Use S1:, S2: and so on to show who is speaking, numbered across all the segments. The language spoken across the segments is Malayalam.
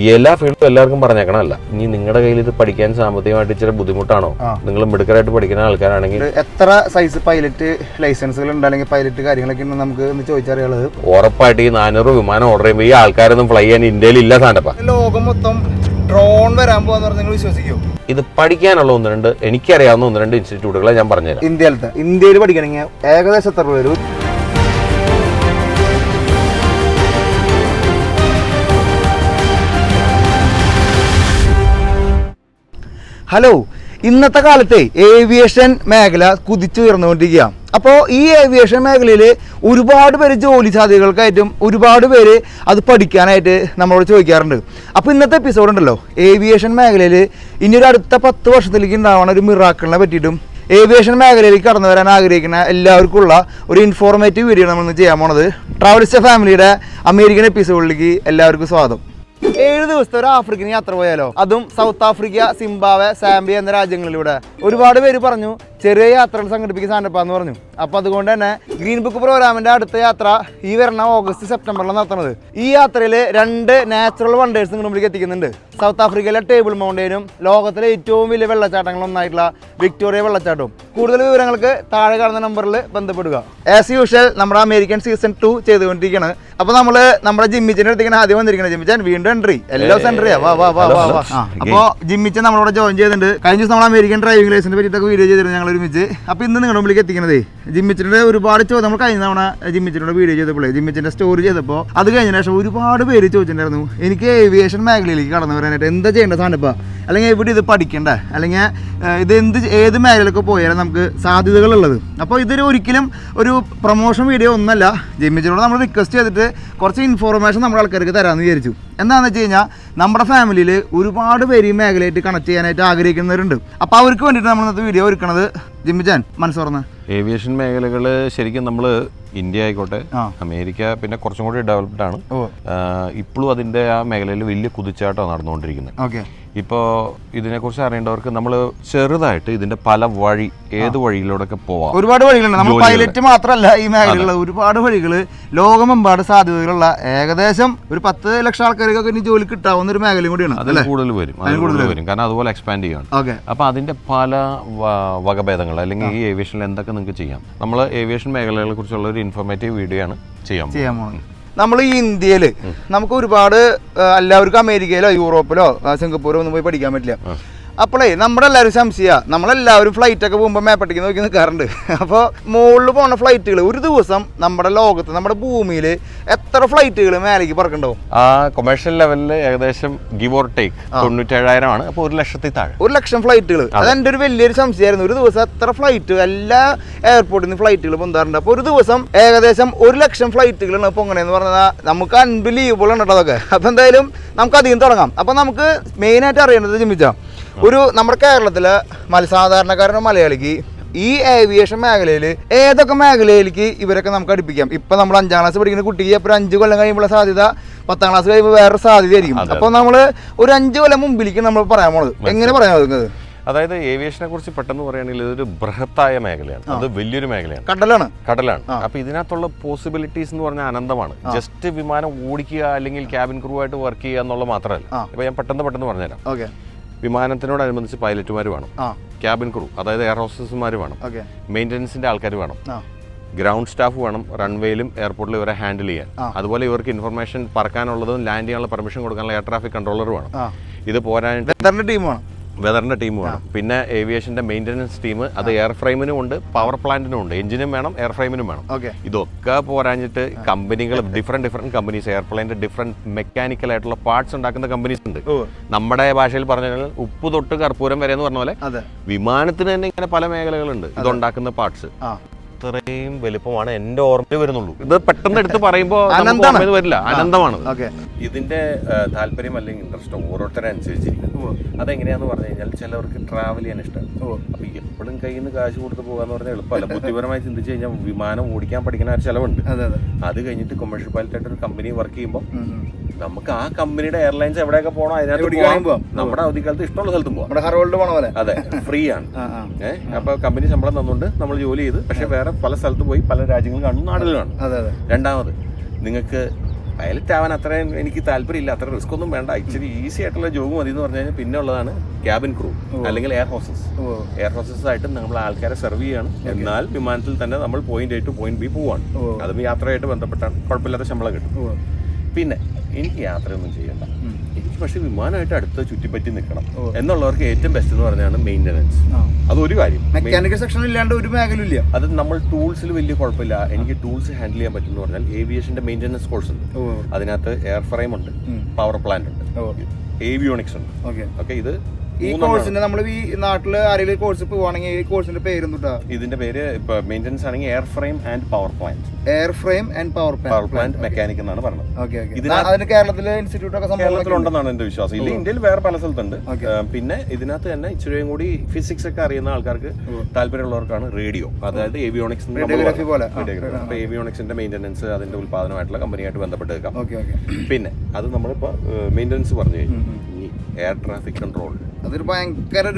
S1: എല്ലാ ഫീൽഡും എല്ലാവർക്കും പറഞ്ഞേക്കണമല്ല. ഇനി നിങ്ങളുടെ കയ്യിൽ ഇത് പഠിക്കാൻ സാമ്പത്തികമായിട്ട് ഇച്ചിരി ബുദ്ധിമുട്ടാണോ, നിങ്ങൾ മിടുക്കരായിട്ട് പഠിക്കുന്ന ആൾക്കാരാണെങ്കിൽ
S2: എത്ര സൈസ് പൈലറ്റ് ലൈസൻസുകൾ ഉണ്ട്, അല്ലെങ്കിൽ പൈലറ്റ് കാര്യങ്ങളൊക്കെ നമുക്ക് ചോദിച്ചറിയാനുള്ളത്.
S1: ഉറപ്പായിട്ട് ഈ 400 വിമാനം ഓർഡർ ചെയ്യുമ്പോൾ ഈ ആൾക്കാരൊന്നും ഫ്ലൈ ചെയ്യാൻ ഇന്ത്യയിൽ ഇല്ല. സാധനപ്പാ
S2: ലോകം മൊത്തം ഡ്രോൺ വരാൻ പോകാന്ന് പറഞ്ഞാൽ നിങ്ങൾ വിശ്വസിക്കും?
S1: ഇത് പഠിക്കാനുള്ള എനിക്കറിയാവുന്ന 1-2 ഇൻസ്റ്റിറ്റ്യൂട്ടുകളെ ഞാൻ പറഞ്ഞുതരാം.
S2: ഇന്ത്യയിൽ പഠിക്കണമെങ്കിൽ ഏകദേശം എത്ര രൂപ വരും? ഹലോ, ഇന്നത്തെ കാലത്തെ ഏവിയേഷൻ മേഖല കുതിച്ചുയർന്നുകൊണ്ടിരിക്കുക. അപ്പോൾ ഈ ഏവിയേഷൻ മേഖലയിൽ ഒരുപാട് പേര് ജോലി സാധ്യതകൾക്കായിട്ടും ഒരുപാട് പേര് അത് പഠിക്കാനായിട്ട് നമ്മളോട് ചോദിക്കാറുണ്ട്. അപ്പോൾ ഇന്നത്തെ എപ്പിസോഡ് ഉണ്ടല്ലോ, ഏവിയേഷൻ മേഖലയിൽ ഇനി ഒരു അടുത്ത 10 വർഷത്തിലേക്ക് ഉണ്ടാവുന്ന ഒരു മിറാക്കിളിനെ പറ്റിയിട്ടും ഏവിയേഷൻ മേഖലയിലേക്ക് കടന്നു വരാൻ ആഗ്രഹിക്കുന്ന എല്ലാവർക്കും ഉള്ള ഒരു ഇൻഫോർമേറ്റീവ് വീഡിയോ നമ്മൾ ഇന്ന് ചെയ്യാൻ പോണത്. ട്രാവലിസ്റ്റ് ഫാമിലിയുടെ അമേരിക്കൻ എപ്പിസോഡിലേക്ക് എല്ലാവർക്കും സ്വാഗതം. 7 ദിവസത്തെ ഒരു ആഫ്രിക്കൻ യാത്ര പോയാലോ, അതും സൗത്ത് ആഫ്രിക്ക, സിംബാബ്വെ, സാംബിയ എന്ന രാജ്യങ്ങളിലൂടെ. ഒരുപാട് പേര് പറഞ്ഞു ചെറിയ യാത്രകൾ സംഘടിപ്പിക്കാൻ സാധനപ്പാന്ന് പറഞ്ഞു. അപ്പോൾ അതുകൊണ്ട് തന്നെ ഗ്രീൻ ബുക്ക് പ്രോഗ്രാമിന്റെ അടുത്ത യാത്ര ഈ വരുന്ന ഓഗസ്റ്റ് സെപ്റ്റംബറിലാണ് നടത്തുന്നത്. ഈ യാത്രയിൽ 2 നാച്ചുറൽ വണ്ടേഴ്സ് നിങ്ങളുടെ മുമ്പിലേക്ക് എത്തിക്കുന്നുണ്ട്. സൗത്ത് ആഫ്രിക്കയിലെ ടേബിൾ മൗണ്ടനും ലോകത്തിലെ ഏറ്റവും വലിയ വെള്ളച്ചാട്ടങ്ങളൊന്നായിട്ടുള്ള വിക്ടോറിയ വെള്ളച്ചാട്ടവും. കൂടുതൽ വിവരങ്ങൾക്ക് താഴെ കാണുന്ന നമ്പറിൽ ബന്ധപ്പെടുക. ആസ് യൂഷ്വൽ നമ്മുടെ അമേരിക്കൻ സീസൺ 2 ചെയ്തുകൊണ്ടിരിക്കുകയാണ്. അപ്പോൾ നമ്മൾ നമ്മുടെ ജിമ്മിച്ചിന്റെ അടുത്തേക്കാണ് ആദ്യം വന്നിരിക്കുന്നത്. ജിമ്മിച്ചൻ വീണ്ടും എൻട്രി, എല്ലാ ദിവസം എൻട്രിയാ. അപ്പോൾ ജിമ്മിച്ചൻ നമ്മളോട് ജോയിൻ ചെയ്തിട്ടുണ്ട്. കഴിഞ്ഞ ദിവസം നമ്മൾ അമേരിക്കൻ ഡ്രൈവിംഗ് ലൈസൻസിനെ പറ്റിയിട്ടൊക്കെ വീഡിയോ ചെയ്തിരുന്നു ഞങ്ങൾ ഒരുമിച്ച്. അപ്പോൾ ഇന്ന് നിങ്ങളുടെ മുമ്പിലേക്ക് എത്തിക്കുന്നത് ജിമ്മിച്ചിന്റെ ഒരുപാട് ചോദ്യം. നമ്മൾ കഴിഞ്ഞ തവണ ജിമ്മിച്ചിനോട് വീഡിയോ ചെയ്തപ്പോൾ ജിമ്മിച്ചിന്റെ സ്റ്റോറി ചെയ്തപ്പോൾ അത് കഴിഞ്ഞ ശേഷം ഒരുപാട് പേര് ചോദിച്ചിട്ടുണ്ടായിരുന്നു എനിക്ക് ഏവിയേഷൻ മേഖലയിലേക്ക് കടന്നു വരാനായിട്ട് എന്താ ചെയ്യേണ്ട സാധനപ്പാ, അല്ലെങ്കിൽ എവിടെ ഇത് പഠിക്കണ്ടേ, അല്ലെങ്കിൽ ഇത് ഏത് മേഖലയിലൊക്കെ പോയാലും നമുക്ക് സാധ്യതകളുള്ളത്. അപ്പോൾ ഇതൊരു ഒരിക്കലും ഒരു പ്രൊമോഷൻ വീഡിയോ ഒന്നല്ല. ജിമ്മിച്ചിനോട് നമ്മൾ റിക്വസ്റ്റ് ചെയ്തിട്ട് കുറച്ച് ഇൻഫോർമേഷൻ നമ്മുടെ ആൾക്കാർക്ക് തരാമെന്ന് വിചാരിച്ചു. എന്താണെന്ന് വെച്ച് കഴിഞ്ഞാൽ നമ്മുടെ ഫാമിലിയിൽ ഒരുപാട് പേര് ഈ മേഖലയായിട്ട് കണക്ട് ചെയ്യാനായിട്ട് ആഗ്രഹിക്കുന്നവരുണ്ട്. അപ്പോൾ അവർക്ക് വേണ്ടിയിട്ട് നമ്മൾ ഇന്നത്തെ വീഡിയോ ഒരുക്കണത്. ജിമ്മിച്ചാൻ മനസ്സ് തുറന്ന്
S1: ഏവിയേഷൻ മേഖലകൾ ശരിക്കും നമ്മൾ ഇന്ത്യ ആയിക്കോട്ടെ, അമേരിക്ക പിന്നെ കുറച്ചും കൂടി ഡെവലപ്ഡ് ആണ്. ഇപ്പോഴും അതിൻ്റെ ആ മേഖലയിൽ വലിയ കുതിച്ചാട്ടമാണ് നടന്നുകൊണ്ടിരിക്കുന്നത്. ഇപ്പോൾ ഇതിനെക്കുറിച്ച് അറിയേണ്ടവർക്ക് നമ്മൾ ചെറുതായിട്ട് ഇതിന്റെ പല വഴി, ഏത് വഴിയിലൂടെയൊക്കെ പോവാം.
S2: ഒരുപാട് വഴികളുണ്ട്. നമ്മൾ പൈലറ്റ് മാത്രമല്ല ഈ മേഖലയിലുള്ള ഒരുപാട് വഴികൾ, ലോകമെമ്പാട് സാധ്യതകളുള്ള ഏകദേശം ഒരു 10 ലക്ഷം ആൾക്കാർക്കൊക്കെ ഇനി ജോലി കിട്ടാവുന്ന ഒരു മേഖലയും കൂടിയാണ്.
S1: അതിൽ കൂടുതൽ വരും, കാരണം അതുപോലെ എക്സ്പാൻഡ് ചെയ്യണം. അപ്പോൾ അതിന്റെ പല വകഭേദങ്ങൾ, അല്ലെങ്കിൽ ഈ ഏവിയേഷനിൽ എന്തൊക്കെ നിങ്ങൾക്ക് ചെയ്യാം. നമ്മൾ ഏവിയേഷൻ മേഖലകളെ കുറിച്ചുള്ള ഒരു ഇൻഫോർമേറ്റീവ് വീഡിയോ ആണ് ചെയ്യാൻ പോകുന്നത്.
S2: നമ്മൾ ഈ ഇന്ത്യയിൽ നമുക്ക് ഒരുപാട് എല്ലാവർക്കും അമേരിക്കയിലോ യൂറോപ്പിലോ സിംഗപ്പൂരോ ഒന്നും പോയി പഠിക്കാൻ പറ്റില്ല. അപ്പോഴേ നമ്മുടെ എല്ലാവരും സംശയമാണ്, നമ്മളെല്ലാവരും ഫ്ലൈറ്റൊക്കെ പോകുമ്പോൾ മേപ്പട്ടിക്ക് നോക്കി നിൽക്കാറുണ്ട്. അപ്പോൾ മുകളിൽ പോകുന്ന ഫ്ലൈറ്റുകൾ ഒരു ദിവസം നമ്മുടെ ലോകത്ത്, നമ്മുടെ ഭൂമിയിൽ എത്ര ഫ്ലൈറ്റുകൾ മേലേക്ക് പറക്കണ്ടാവും?
S1: ആ കൊമേഴ്ഷ്യൽ ലെവലിൽ ഏകദേശം ഗിവ് ഓർ ടേക്ക് 97,000 ആണ്. അപ്പോൾ 1,00,000 താഴെ
S2: 1,00,000 ഫ്ലൈറ്റുകൾ. അതെൻ്റെ ഒരു വലിയൊരു സംശയമായിരുന്നു. ഒരു ദിവസം എത്ര ഫ്ലൈറ്റ്, എല്ലാ എയർപോർട്ടിൽ നിന്ന് ഫ്ലൈറ്റുകൾ പൊന്താറുണ്ട്. അപ്പോൾ ഒരു ദിവസം ഏകദേശം 1,00,000 ഫ്ലൈറ്റുകളാണ് പൊങ്ങണേന്ന് പറഞ്ഞാൽ നമുക്ക് അൺബിലീവബിൾ ആണ് കേട്ടോ അതൊക്കെ. അപ്പോൾ എന്തായാലും നമുക്ക് അധികം തുടങ്ങാം. അപ്പോൾ നമുക്ക് മെയിനായിട്ട് അറിയേണ്ടത് ജിമ്മിച്ചാ, ഒരു നമ്മുടെ കേരളത്തിലെ സാധാരണക്കാരനോ മലയാളിക്ക് ഈ ഏവിയേഷൻ മേഖലയിൽ ഏതൊക്കെ മേഖലയിലേക്ക് ഇവരൊക്കെ നമുക്ക് അടുപ്പിക്കാം? ഇപ്പം നമ്മൾ 5ാം ക്ലാസ് പഠിക്കുന്ന കുട്ടിക്ക് അപ്പോൾ 5 കൊല്ലം കഴിയുമ്പോൾ സാധ്യത, 10ാം ക്ലാസ് കഴിയുമ്പോൾ വേറെ സാധ്യതയായിരിക്കും. അപ്പോൾ നമ്മൾ ഒരു 5 കൊല്ലം മുമ്പിലേക്ക് നമ്മൾ പറയാൻ പോണത് എങ്ങനെ പറയാൻ പറ്റുന്നത്?
S1: അതായത് ഏവിയേഷനെ കുറിച്ച് പെട്ടെന്ന് പറയുകയാണെങ്കിൽ ഇതൊരു ബൃഹത്തായ മേഖലയാണ്, അത് വലിയൊരു മേഖലയാണ്, കടലാണ്. അപ്പൊ ഇതിനകത്തുള്ള പോസിബിലിറ്റീസ് എന്ന് പറഞ്ഞാൽ അനന്തമാണ്. ജസ്റ്റ് വിമാനം ഓടിക്കുക അല്ലെങ്കിൽ ക്യാബിൻ ക്രൂ ആയിട്ട് വർക്ക് ചെയ്യുക എന്നുള്ളത് മാത്രമല്ല. ഇപ്പൊ ഞാൻ പെട്ടെന്ന് പറഞ്ഞുതരാം. വിമാനത്തിനോടനുബന്ധിച്ച് പൈലറ്റുമാർ വേണം, ക്യാബിൻ ക്രൂ അതായത് എയർ ഹോസ്റ്റസുമാർ വേണം, മെയിൻ്റനൻസിന്റെ ആൾക്കാർ വേണം, ഗ്രൗണ്ട് സ്റ്റാഫ് വേണം, റൺവേയിലും എയർപോർട്ടിലും ഇവരെ ഹാൻഡിൽ ചെയ്യാൻ. അതുപോലെ ഇവർക്ക് ഇൻഫർമേഷൻ പറക്കാനുള്ളതും ലാൻഡ് ചെയ്യാനുള്ള പെർമിഷൻ കൊടുക്കാനുള്ള എയർ ട്രാഫിക് കൺട്രോളർ വേണം. ഇത് പോരാനായിട്ട് വെതറിന്റെ ടീം വേണം. പിന്നെ ഏവിയേഷന്റെ മെയിൻ്റനൻസ് ടീം, അത് എയർ ഫ്രെയിമിനും ഉണ്ട്, പവർ പ്ലാന്റിനും ഉണ്ട്, എഞ്ചിനും വേണം, എയർ ഫ്രെയിമിനും വേണം. ഇതൊക്കെ പോരാഞ്ഞിട്ട് കമ്പനികൾ, ഡിഫറെന്റ് കമ്പനീസ്, എയർപ്ലെയിൻ്റെ ഡിഫറെന്റ് മെക്കാനിക്കൽ ആയിട്ടുള്ള പാർട്സ് ഉണ്ടാക്കുന്ന കമ്പനീസ് ഉണ്ട്. നമ്മുടെ ഭാഷയിൽ പറഞ്ഞാൽ ഉപ്പ് തൊട്ട് കർപ്പൂരം വരെ എന്ന് പറഞ്ഞ പോലെ വിമാനത്തിന് തന്നെ ഇങ്ങനെ പല മേഖലകളുണ്ട് ഇതുണ്ടാക്കുന്ന പാർട്സ്. ഇത്രയും വലുപ്പമാണ് എന്റെ ഓർമ്മയിൽ വരുന്നുള്ളൂ. ഇത് പെട്ടെന്ന് എടുത്ത് പറയുമ്പോൾ വരില്ല, അനന്തമാണ്. ഇതിന്റെ താല്പര്യം അല്ലെങ്കിൽ ഇൻട്രസ്റ്റ് ഓരോരുത്തരെ അനുസരിച്ചിരിക്കും. അതെങ്ങനെയാന്ന് പറഞ്ഞു കഴിഞ്ഞാൽ ചിലവർക്ക് ട്രാവൽ ചെയ്യാൻ ഇഷ്ടമാണ്. അപ്പൊ എപ്പോഴും കയ്യിൽ നിന്ന് കാശ് കൊടുത്ത് പോകാന്ന് പറഞ്ഞാൽ എളുപ്പമല്ല. ബുദ്ധിപരമായി ചിന്തിച്ചു കഴിഞ്ഞാൽ വിമാനം ഓടിക്കാൻ പഠിക്കുന്ന ഒരു ചെലവുണ്ട്. അത് കഴിഞ്ഞിട്ട് കൊമേഴ്ഷ്യൽ പൈലറ്റായിട്ട് ഒരു കമ്പനി വർക്ക് ചെയ്യുമ്പോൾ നമുക്ക് ആ കമ്പനിയുടെ എയർലൈൻസ് എവിടെയൊക്കെ പോകണോ അതിനകത്ത് നമ്മുടെ അവധിക്കാലത്ത് ഇഷ്ടമുള്ള സ്ഥലത്തും പോകാം. അതെ, ഫ്രീ ആണ്. അപ്പൊ കമ്പനി ശമ്പളം തന്നുകൊണ്ട് നമ്മൾ ജോലി ചെയ്ത് പക്ഷെ വേറെ പല സ്ഥലത്ത് പോയി പല രാജ്യങ്ങൾ കാണും, നാടുകൾ കാണും. രണ്ടാമത് നിങ്ങൾക്ക് പൈലറ്റ് ആവാൻ അത്രയും എനിക്ക് താല്പര്യമില്ല, അത്ര റിസ്ക് ഒന്നും വേണ്ട, ഇച്ചിരി ഈസി ആയിട്ടുള്ള ജോബ് മതി എന്ന് പറഞ്ഞു കഴിഞ്ഞാൽ പിന്നെ ഉള്ളതാണ് ക്യാബിൻ ക്രൂ അല്ലെങ്കിൽ എയർ ഹോസ്റ്റസ്. എയർ ഹോസ്റ്റസ് ആയിട്ട് നമ്മൾ ആൾക്കാരെ സെർവ് ചെയ്യാണ്, എന്നാൽ വിമാനത്തിൽ തന്നെ നമ്മൾ point A two point B പോവാണ്. അതും യാത്രയായിട്ട് ബന്ധപ്പെട്ടാണ്, കുഴപ്പമില്ലാത്ത ശമ്പളം കിട്ടും. പിന്നെ എനിക്ക് യാത്രയൊന്നും ചെയ്യണ്ട, എനിക്ക് പക്ഷെ വിമാനമായിട്ട് അടുത്ത് ചുറ്റിപ്പറ്റി നിൽക്കണം എന്നുള്ളവർക്ക് ഏറ്റവും ബെസ്റ്റ് എന്ന് പറഞ്ഞാണ് മെയിൻ്റനൻസ്. അതൊരു കാര്യം,
S2: മെക്കാനിക്കൽ സെക്ഷൻ ഇല്ലാണ്ട് ഒരു മേഖലയില്ല.
S1: അത് നമ്മൾ ടൂൾസിൽ വലിയ കുഴപ്പമില്ല, എനിക്ക് ടൂൾസ് ഹാൻഡിൽ ചെയ്യാൻ പറ്റും എന്ന് പറഞ്ഞാൽ ഏവിയേഷന്റെ മെയിൻ്റനൻസ് കോഴ്സ് ഉണ്ട്. അതിനകത്ത് എയർ ഫ്രെയിം ഉണ്ട്, പവർ പ്ലാന്റ് ഉണ്ട്, ഏവിയോണിക്സ് ഉണ്ട്. ഓക്കെ, ഇത്
S2: ഈ കോഴ്സിന് നമ്മൾ ഈ നാട്ടില് ആരെങ്കിലും കോഴ്സ് പോവാണെങ്കിൽ ഈ കോഴ്സിന്റെ പേര് എന്തുട്ടാ?
S1: ഇതിന്റെ പേര് ഇപ്പൊ മെയിൻ്റനൻസ് ആണെങ്കിൽ air frame and power plant.
S2: Air frame and power
S1: plant mechanic എന്നാണ് പറഞ്ഞത്.
S2: അതിന് കേരളത്തിലെ ഇൻസ്റ്റിറ്റ്യൂട്ട് ഒക്കെ
S1: കേരളത്തിലുണ്ടെന്നാണ് എന്റെ വിശ്വാസം. ഇല്ല, ഇന്ത്യയിൽ വേറെ പല സ്ഥലത്തുണ്ട്. പിന്നെ ഇതിനകത്ത് തന്നെ ഇച്ചിരിയും കൂടി ഫിസിക്സ് ഒക്കെ അറിയുന്ന ആൾക്കാർക്ക് താല്പര്യമുള്ളവർക്കാണ് റേഡിയോ, അതായത് ഏവിയോണിക്സ്. അപ്പൊ ഏവിയോണിക്സിന്റെ മെയിൻ്റനൻസ്, അതിന്റെ ഉത്പാദനമായിട്ടുള്ള കമ്പനിയായിട്ട് ബന്ധപ്പെട്ട് വെക്കാം. പിന്നെ അത് നമ്മളിപ്പോ മെയിൻ്റനൻസ് പറഞ്ഞു കഴിഞ്ഞു. ഈ എയർ ട്രാഫിക് കൺട്രോൾ,
S2: അതൊരു ഭയങ്കര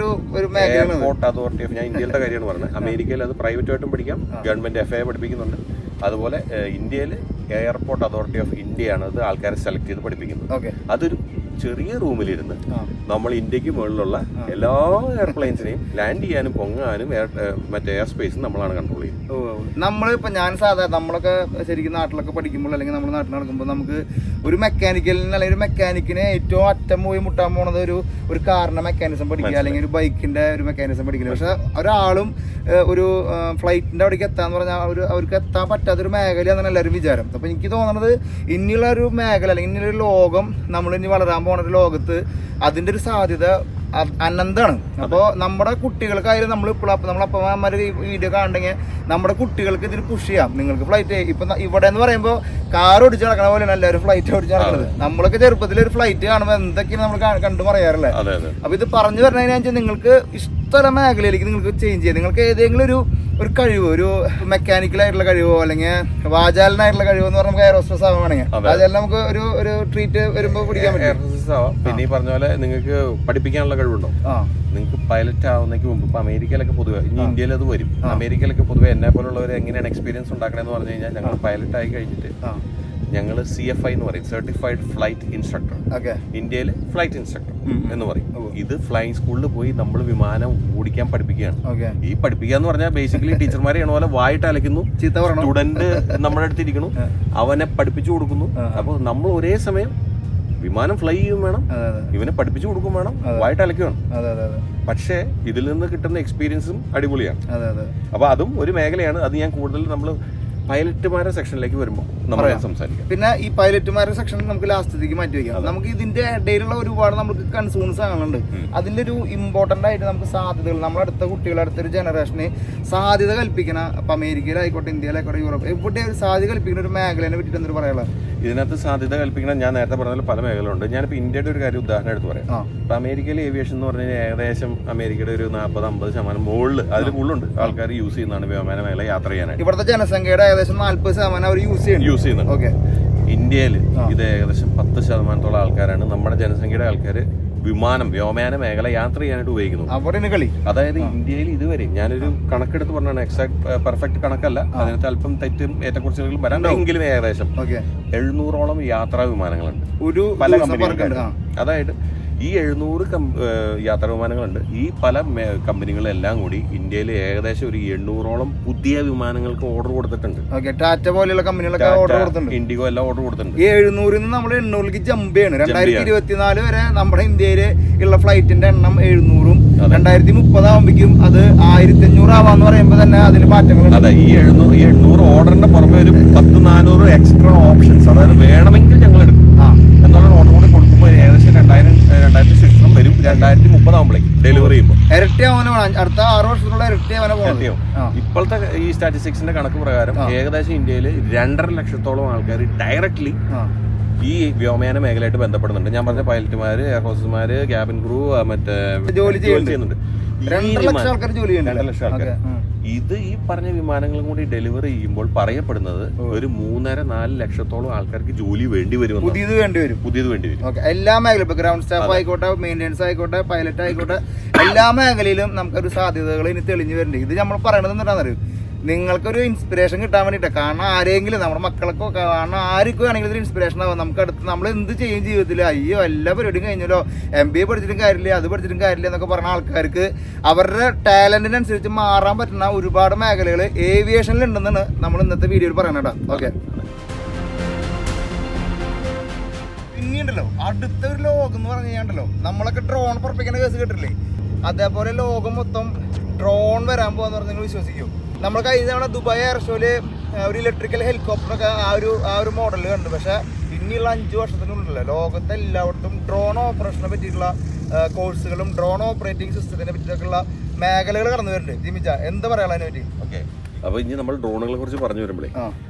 S1: എയർപോർട്ട് അതോറിറ്റി ഓഫ്, ഞാൻ ഇന്ത്യയിലെ കാര്യമാണ് പറഞ്ഞത്. അമേരിക്കയിൽ അത് പ്രൈവറ്റ് ആയിട്ടും പഠിക്കാം, ഗവൺമെന്റ് FAA പഠിപ്പിക്കുന്നുണ്ട്. അതുപോലെ ഇന്ത്യയിൽ എയർപോർട്ട് അതോറിറ്റി ഓഫ് ഇന്ത്യയാണ് അത് ആൾക്കാരെ സെലക്ട് ചെയ്ത് പഠിപ്പിക്കുന്നത്. അതൊരു ചെറിയ റൂമിലിരുന്ന് നമ്മൾ ഇന്ത്യക്ക് മുകളിലുള്ള എല്ലാ എയർപ്ലെയിൻസിനെയും ലാൻഡ് ചെയ്യാനും പൊങ്ങാനും മറ്റേ എയർ സ്പേസും നമ്മളാണ് കൺട്രോൾ ചെയ്യുന്നത്.
S2: നമ്മളിപ്പോൾ ഞാൻ സാധാരണ നമ്മളൊക്കെ ശരിക്കും നാട്ടിലൊക്കെ പഠിക്കുമ്പോൾ അല്ലെങ്കിൽ നമ്മുടെ നാട്ടിൽ നടക്കുമ്പോൾ നമുക്ക് ഒരു മെക്കാനിക്കലിന് അല്ലെങ്കിൽ ഒരു മെക്കാനിക്കിന് ഏറ്റവും അറ്റം പോയി മുട്ടാൻ പോണത് ഒരു കാറിന്റെ മെക്കാനിസം പഠിക്കുക അല്ലെങ്കിൽ ഒരു ബൈക്കിന്റെ ഒരു മെക്കാനിസം പഠിക്കില്ല. പക്ഷെ ഒരാളും ഒരു ഫ്ലൈറ്റിന്റെ അവിടേക്ക് എത്താന്ന് പറഞ്ഞാൽ അവർക്ക് എത്താൻ പറ്റാത്തൊരു മേഖലയാണെന്നാണ് എല്ലാവരും വിചാരം. അപ്പോൾ എനിക്ക് തോന്നുന്നത് ഇനിയുള്ള ഒരു മേഖല അല്ലെങ്കിൽ ഇനിയൊരു ലോകം നമ്മൾ ഇനി വളരാൻ പോണ ഒരു ലോകത്ത് അതിന്റെ ഒരു സാധ്യത അനന്താണ്. അപ്പോൾ നമ്മുടെ കുട്ടികൾക്കായാലും നമ്മൾ അപ്പന്മാർ വീഡിയോ കാണണമെങ്കിൽ നമ്മുടെ കുട്ടികൾക്ക് ഇതിന് പുഷ് ചെയ്യാം. നിങ്ങൾക്ക് ഫ്ലൈറ്റ് ഇപ്പൊ ഇവിടെ എന്ന് പറയുമ്പോൾ കാർ ഓടിച്ച് നടക്കണ പോലെയാണ് എല്ലാവരും ഫ്ലൈറ്റ് ഓടിച്ച് നടക്കുന്നത്. നമ്മളൊക്കെ ചെറുപ്പത്തിൽ ഒരു ഫ്ലൈറ്റ് കാണുമ്പോൾ എന്തൊക്കെയാണ് നമ്മൾ കണ്ടു പറയാറില്ലേ? അപ്പൊ ഇത് പറഞ്ഞു പറഞ്ഞതിനനുസരിച്ച് നിങ്ങൾക്ക് ഇഷ്ടമുള്ള മേഖലയിലേക്ക് നിങ്ങൾക്ക് ചേഞ്ച് ചെയ്യാം. നിങ്ങൾക്ക് ഏതെങ്കിലും ഒരു കഴിവോ, ഒരു മെക്കാനിക്കൽ ആയിട്ടുള്ള കഴിവോ അല്ലെങ്കിൽ വാചാലനായിട്ടുള്ള കഴിവോ എന്ന് പറഞ്ഞാൽ നമുക്ക് എയറോസ്പേസ് ആവാൻ വേണമെങ്കിൽ വാചാലൻ നമുക്ക് ഒരു ട്രീറ്റ് വരുമ്പോൾ പിടിക്കാൻ പറ്റും.
S1: പിന്നെ ഈ പറഞ്ഞ പോലെ നിങ്ങൾക്ക് പഠിപ്പിക്കാനുള്ള കഴിവുണ്ടോ? നിങ്ങൾക്ക് പൈലറ്റ് ആവുന്നതിന് മുമ്പ് ഇപ്പൊ അമേരിക്കയിലൊക്കെ പൊതുവെ, ഇനി ഇന്ത്യയിൽ അത് വരും, അമേരിക്കയിലൊക്കെ പൊതുവെ എന്നെ പോലുള്ളവർ എങ്ങനെയാണ് എക്സ്പീരിയൻസ് ഉണ്ടാക്കണമെന്ന് പറഞ്ഞു കഴിഞ്ഞാൽ ഞങ്ങൾ പൈലറ്റ് ആയി കഴിഞ്ഞിട്ട് ഞങ്ങൾ CFI എന്ന് പറയും, സർട്ടിഫൈഡ് ഫ്ലൈറ്റ് ഇൻസ്ട്രക്ടർ. ഇന്ത്യയിൽ ഫ്ലൈറ്റ് ഇൻസ്ട്രക്ടർ എന്ന് പറയും. ഇത് ഫ്ലൈയിങ് സ്കൂളിൽ പോയി നമ്മൾ വിമാനം ഓടിക്കാൻ പഠിപ്പിക്കുകയാണ്. ഈ പഠിപ്പിക്കുക എന്ന് പറഞ്ഞാൽ ബേസിക്കലി ടീച്ചർമാരെ ചെയ്യണ പോലെ വായിട്ട് അലക്കുന്നു, സ്റ്റുഡന്റ് നമ്മുടെ അടുത്തിരിക്കുന്നു, അവനെ പഠിപ്പിച്ചു കൊടുക്കുന്നു. അപ്പോൾ നമ്മൾ ഒരേ സമയം വിമാനം ഫ്ലൈ ചെയ്യും വേണം, ഇവനെ പഠിപ്പിച്ചു കൊടുക്കും വേണം, വായിട്ട് അലക്കുകയാണ്. പക്ഷേ ഇതിൽ നിന്ന് കിട്ടുന്ന എക്സ്പീരിയൻസും അടിപൊളിയാണ്. അപ്പൊ അതും ഒരു മേഖലയാണ്. അത് ഞാൻ കൂടുതൽ നമ്മൾ പൈലറ്റുമാരുടെ സെക്ഷനിലേക്ക് വരുമ്പോൾ നമ്മൾ സംസാരിക്കാം.
S2: പിന്നെ ഈ പൈലറ്റുമാരുടെ സെക്ഷൻ നമുക്ക് ലാസ്റ്റത്തേക്ക് മാറ്റി വയ്ക്കാം. നമുക്ക് ഇതിന്റെ ഇടയിലുള്ള ഒരുപാട് നമുക്ക് കൺസേൺസ് ആകുന്നുണ്ട്. അതിന്റെ ഒരു ഇമ്പോർട്ടന്റ് ആയിട്ട് നമുക്ക് സാധ്യതകൾ, നമ്മുടെ അടുത്ത കുട്ടികൾ, അടുത്തൊരു ജനറേഷന് സാധ്യത കൽപ്പിക്കുന്ന, ഇപ്പൊ അമേരിക്കയിലായിക്കോട്ടെ, ഇന്ത്യയിലായിക്കോട്ടെ, യൂറോപ്പ്, എവിടെ ഒരു സാധ്യത കൽപ്പിക്കുന്ന ഒരു മേഖലയെ പറ്റിയിട്ട് എന്തൊരു പറയാനുള്ളത്?
S1: ഇതിനകത്ത് സാധ്യത കൽപ്പിക്കണം, ഞാൻ നേരത്തെ പറഞ്ഞ പല മേഖലകളുണ്ട്. ഞാനിപ്പോൾ ഇന്ത്യയുടെ ഒരു കാര്യം ഉദാഹരണം എടുത്ത് പറയാം. ഇപ്പം അമേരിക്കയിലെ ഏവിയേഷൻ എന്ന് പറഞ്ഞു കഴിഞ്ഞാൽ ഏകദേശം അമേരിക്കയുടെ ഒരു 40-50% മുകളിൽ, അതിൽ കൂടുതലുണ്ട് ആൾക്കാർ യൂസ് ചെയ്യുന്നതാണ് വ്യോമയാന മേഖല യാത്ര ചെയ്യാനായിട്ട്.
S2: ഇവിടുത്തെ ജനസംഖ്യയുടെ ഏകദേശം 40% അവർ യൂസ് ചെയ്യുന്നുണ്ട്. ഓക്കെ,
S1: ഇന്ത്യയിൽ ഇത് ഏകദേശം 10% ആൾക്കാരാണ് നമ്മുടെ ജനസംഖ്യയുടെ ആൾക്കാർ വ്യോമയാന മേഖല യാത്ര ചെയ്യാനായിട്ട് ഉപയോഗിക്കുന്നത്. അതായത് ഇന്ത്യയിൽ ഇതുവരെ ഞാനൊരു കണക്കെടുത്ത് പറഞ്ഞാണ്, എക്സാക്ട് പെർഫെക്റ്റ് കണക്കല്ല, അതിനകത്ത് അല്പം തെറ്റും ഏറ്റക്കുറച്ചിലുകളും വരാൻ, എങ്കിലും ഏകദേശം 700ഓളം യാത്രാ വിമാനങ്ങളുണ്ട് പല കമ്പനികൾക്ക്. അതായത് ഈ 700 യാത്രാ വിമാനങ്ങളുണ്ട്. ഈ പല കമ്പനികളെല്ലാം കൂടി ഇന്ത്യയിൽ ഏകദേശം ഒരു 800ഓളം പുതിയ വിമാനങ്ങൾക്ക് ഓർഡർ കൊടുത്തിട്ടുണ്ട്.
S2: ടാറ്റ പോലെയുള്ള കമ്പനികളൊക്കെ ഓർഡർ കൊടുത്തിട്ടുണ്ട്,
S1: ഇൻഡിഗോ എല്ലാം ഓർഡർ കൊടുത്തിട്ടുണ്ട്.
S2: 700 നമ്മൾ 800ലേക്ക് ജമ്പ് ചെയ്യണം. 2024 വരെ നമ്മുടെ ഇന്ത്യയിൽ ഉള്ള ഫ്ലൈറ്റിന്റെ എണ്ണം 700ഉം 2030 ആവുമ്പോഴേക്കും അത് 1500 ആവാന്ന് പറയുമ്പോൾ തന്നെ അതിന് മാറ്റങ്ങൾ.
S1: അതെ, ഈ 800 ഓർഡറിന്റെ പുറമെ ഒരു 10-400 എക്സ്ട്രാ ഓപ്ഷൻസ്, അതായത് വേണമെങ്കിൽ ഞങ്ങൾ എടുക്കും എന്നുള്ള ഓർഡർ കൂടി കൊടുക്കുമ്പോൾ ഏകദേശം 2000 വരും. 2030 ആവുമ്പോഴേക്കും ഡെലിവറി ചെയ്യുമ്പോൾ
S2: ഇരട്ടിയാവാനോ, അടുത്ത 6 വർഷത്തിലുള്ള ഇരട്ടിയാവാനോ.
S1: ഇപ്പോഴത്തെ ഈ സ്റ്റാറ്റിസ്റ്റിക്സിന്റെ കണക്ക് പ്രകാരം ഏകദേശം ഇന്ത്യയിൽ 2.5 ലക്ഷത്തോളം ആൾക്കാർ ഡയറക്ട്ലി ഈ വ്യോമയാന മേഖലയായിട്ട് ബന്ധപ്പെടുന്നുണ്ട്. ഞാൻ പറഞ്ഞ പൈലറ്റുമാര്, എയർ ഹോസ്റ്റർമാര്, ക്യാബിൻ ക്രൂ, മറ്റേ ജോലി ചെയ്യുന്നുണ്ട്.
S2: 2 ലക്ഷം ആൾക്കാർ ജോലി ചെയ്യുന്നുണ്ട്.
S1: 2 ലക്ഷം ആൾക്കാർ. ഇത് ഈ പറഞ്ഞ വിമാനങ്ങളും കൂടി ഡെലിവറി ചെയ്യുമ്പോൾ പറയപ്പെടുന്നത് ഒരു 3.5-4 ലക്ഷത്തോളം ആൾക്കാർക്ക് ജോലി വേണ്ടി വരും.
S2: പുതിയത് വേണ്ടി വരും. എല്ലാ മേഖലയും, ഇപ്പൊ ഗ്രൗണ്ട് സ്റ്റാഫ് ആയിക്കോട്ടെ, മെയിൻ്റെനൻസ് ആയിക്കോട്ടെ, പൈലറ്റ് ആയിക്കോട്ടെ, എല്ലാ മേഖലയിലും നമുക്കൊരു സാധ്യതകൾ ഇനി തെളിഞ്ഞു വരുന്നുണ്ട്. ഇത് നമ്മൾ പറയണത് എന്താണെന്നറിയും, നിങ്ങൾക്കൊരു ഇൻസ്പിറേഷൻ കിട്ടാൻ വേണ്ടിയിട്ട്. കാരണം ആരെങ്കിലും നമ്മുടെ മക്കളൊക്കെ കാരണം ആർക്കും ആണെങ്കിലും ഒരു ഇൻസ്പിറേഷൻ ആവാം. നമുക്ക് അടുത്ത് നമ്മൾ എന്ത് ചെയ്യും ജീവിതത്തിൽ, അയ്യോ എല്ലാ പരിപാടിയും കഴിഞ്ഞല്ലോ, MBA പഠിച്ചിട്ടും കാര്യമില്ല, അത് പഠിച്ചിട്ടും കാര്യമില്ല എന്നൊക്കെ പറഞ്ഞ ആൾക്കാർക്ക് അവരുടെ ടാലന്റിനനുസരിച്ച് മാറാൻ പറ്റുന്ന ഒരുപാട് മേഖലകൾ ഏവിയേഷനിൽ ഉണ്ടെന്നാണ് നമ്മൾ ഇന്നത്തെ വീഡിയോയിൽ പറയണേട്ടാ. ഓക്കെ, പിന്നെയുണ്ടല്ലോ അടുത്ത ഒരു ലോകം എന്ന് പറഞ്ഞു കഴിഞ്ഞാൽ നമ്മളൊക്കെ ഡ്രോൺ പറപ്പിക്കുന്ന കേസ് കേട്ടില്ലേ, അതേപോലെ ലോകം മൊത്തം ഡ്രോൺ വരാൻ പോകാന്ന് പറഞ്ഞാൽ നിങ്ങൾ വിശ്വസിക്കും. നമ്മൾ കഴിഞ്ഞ തവണ ദുബായ് എയർ ഷോയില് ഒരു ഇലക്ട്രിക്കൽ ഹെലികോപ്റ്ററൊക്കെ ആ ഒരു മോഡൽ കണ്ടു. പക്ഷെ പിന്നെയുള്ള 5 വർഷത്തിനുള്ളിൽ ലോകത്തെ എല്ലായിടത്തും ഡ്രോൺ ഓപ്പറേഷനെ പറ്റിയിട്ടുള്ള കോഴ്സുകളും ഡ്രോൺ ഓപ്പറേറ്റിംഗ് സിസ്റ്റത്തിനെ പറ്റിയിട്ടുള്ള മേഖലകൾ കടന്നു വരുന്നുണ്ട്. ജിമിച്ച എന്താ പറയാ അതിനെ പറ്റി?
S1: ഓക്കെ, അപ്പൊ ഇനി നമ്മൾ ഡ്രോണുകളെ കുറിച്ച് പറഞ്ഞു വരുമ്പോഴേ,